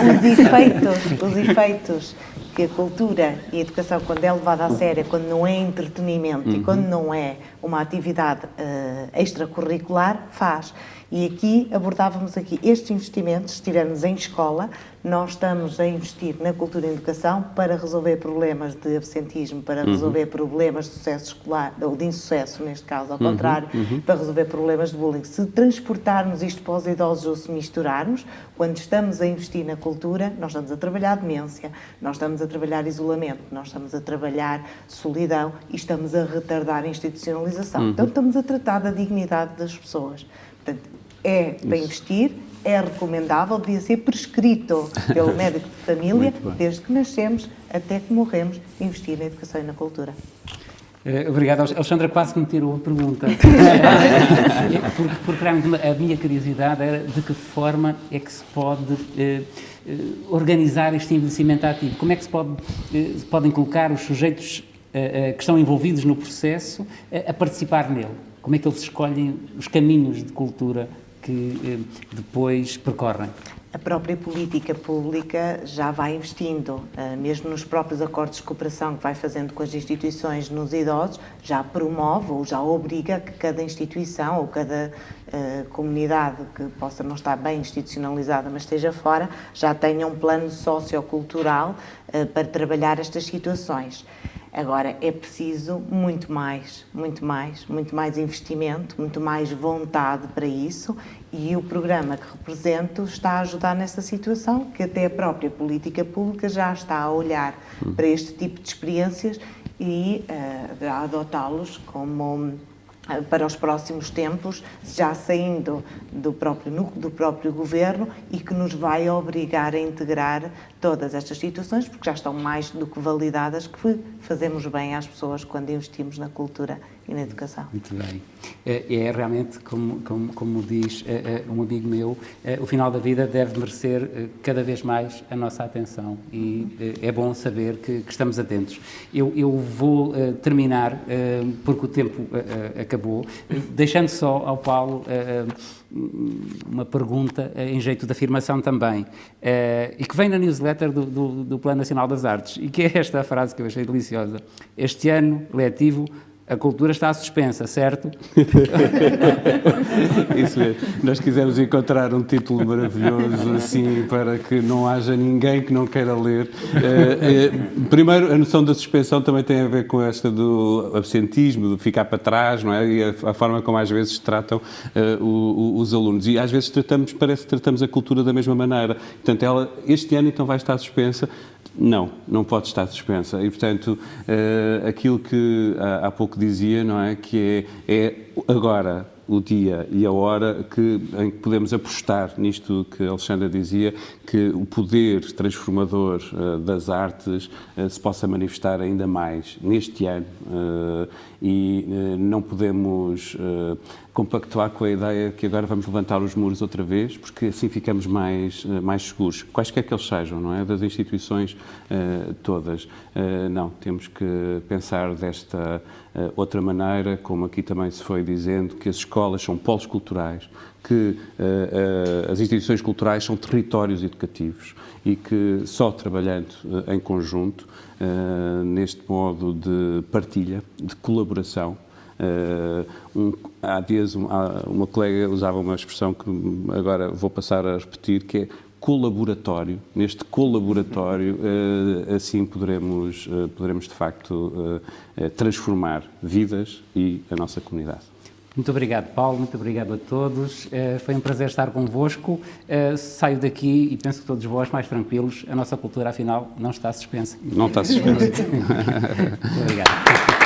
os efeitos que a cultura e a educação, quando é levada a sério, quando não é entretenimento e quando não é uma atividade extracurricular, faz. E aqui abordávamos estes investimentos, se estivermos em escola, nós estamos a investir na cultura e educação para resolver problemas de absentismo, para resolver problemas de sucesso escolar, ou de insucesso, neste caso, ao contrário, para resolver problemas de bullying. Se transportarmos isto para os idosos ou se misturarmos, quando estamos a investir na cultura, nós estamos a trabalhar demência, nós estamos a trabalhar isolamento, nós estamos a trabalhar solidão e estamos a retardar a institucionalização. Então, estamos a tratar da dignidade das pessoas. Portanto, é para investir, é recomendável, devia ser prescrito pelo médico de família, desde que nascemos até que morremos, investir na educação e na cultura. Obrigado. Alexandra quase que me tirou a pergunta. Porque realmente a minha curiosidade era de que forma é que se pode organizar este envelhecimento ativo. Como é que se podem colocar os sujeitos que estão envolvidos no processo a participar nele? Como é que eles escolhem os caminhos de cultura que depois percorrem? A própria política pública já vai investindo, mesmo nos próprios acordos de cooperação que vai fazendo com as instituições nos idosos, já promove ou já obriga que cada instituição ou cada comunidade que possa não estar bem institucionalizada, mas esteja fora, já tenha um plano sociocultural para trabalhar estas situações. Agora, é preciso muito mais investimento, muito mais vontade para isso, e o programa que represento está a ajudar nessa situação, que até a própria política pública já está a olhar para este tipo de experiências e a adotá-los como para os próximos tempos, já saindo do próprio núcleo, do próprio governo, e que nos vai obrigar a integrar todas estas situações, porque já estão mais do que validadas, que fazemos bem às pessoas quando investimos na cultura e na educação. Muito bem. É realmente, como diz um amigo meu, o final da vida deve merecer cada vez mais a nossa atenção, e é bom saber que estamos atentos. Eu vou terminar, porque o tempo acabou, deixando só ao Paulo uma pergunta em jeito de afirmação também, e que vem na newsletter do Plano Nacional das Artes, e que é esta frase que eu achei deliciosa: este ano letivo a cultura está suspensa, certo? Isso mesmo. Nós quisemos encontrar um título maravilhoso assim para que não haja ninguém que não queira ler. Primeiro, a noção da suspensão também tem a ver com esta do absentismo, de ficar para trás, não é? E a forma como às vezes tratam os alunos. E às vezes parece que tratamos a cultura da mesma maneira. Portanto, ela este ano então vai estar suspensa. Não pode estar suspensa. E, portanto, aquilo que há pouco dizia, não é? Que é agora o dia e a hora em que podemos apostar nisto que a Alexandra dizia, que o poder transformador das artes se possa manifestar ainda mais neste ano, e não podemos compactuar com a ideia que agora vamos levantar os muros outra vez, porque assim ficamos mais seguros, quaisquer que eles sejam, não é? Das instituições todas. Não, temos que pensar desta outra maneira, como aqui também se foi dizendo, que as escolas são polos culturais, que as instituições culturais são territórios educativos, e que só trabalhando em conjunto, neste modo de partilha, de colaboração. Há dias uma colega usava uma expressão que agora vou passar a repetir, que é colaboratório. Neste colaboratório, assim poderemos de facto transformar vidas e a nossa comunidade. Muito obrigado, Paulo, muito obrigado a todos. Foi um prazer estar convosco. Saio daqui e penso que todos vós mais tranquilos. A nossa cultura, afinal, não está suspensa. Não está suspensa. Muito obrigado.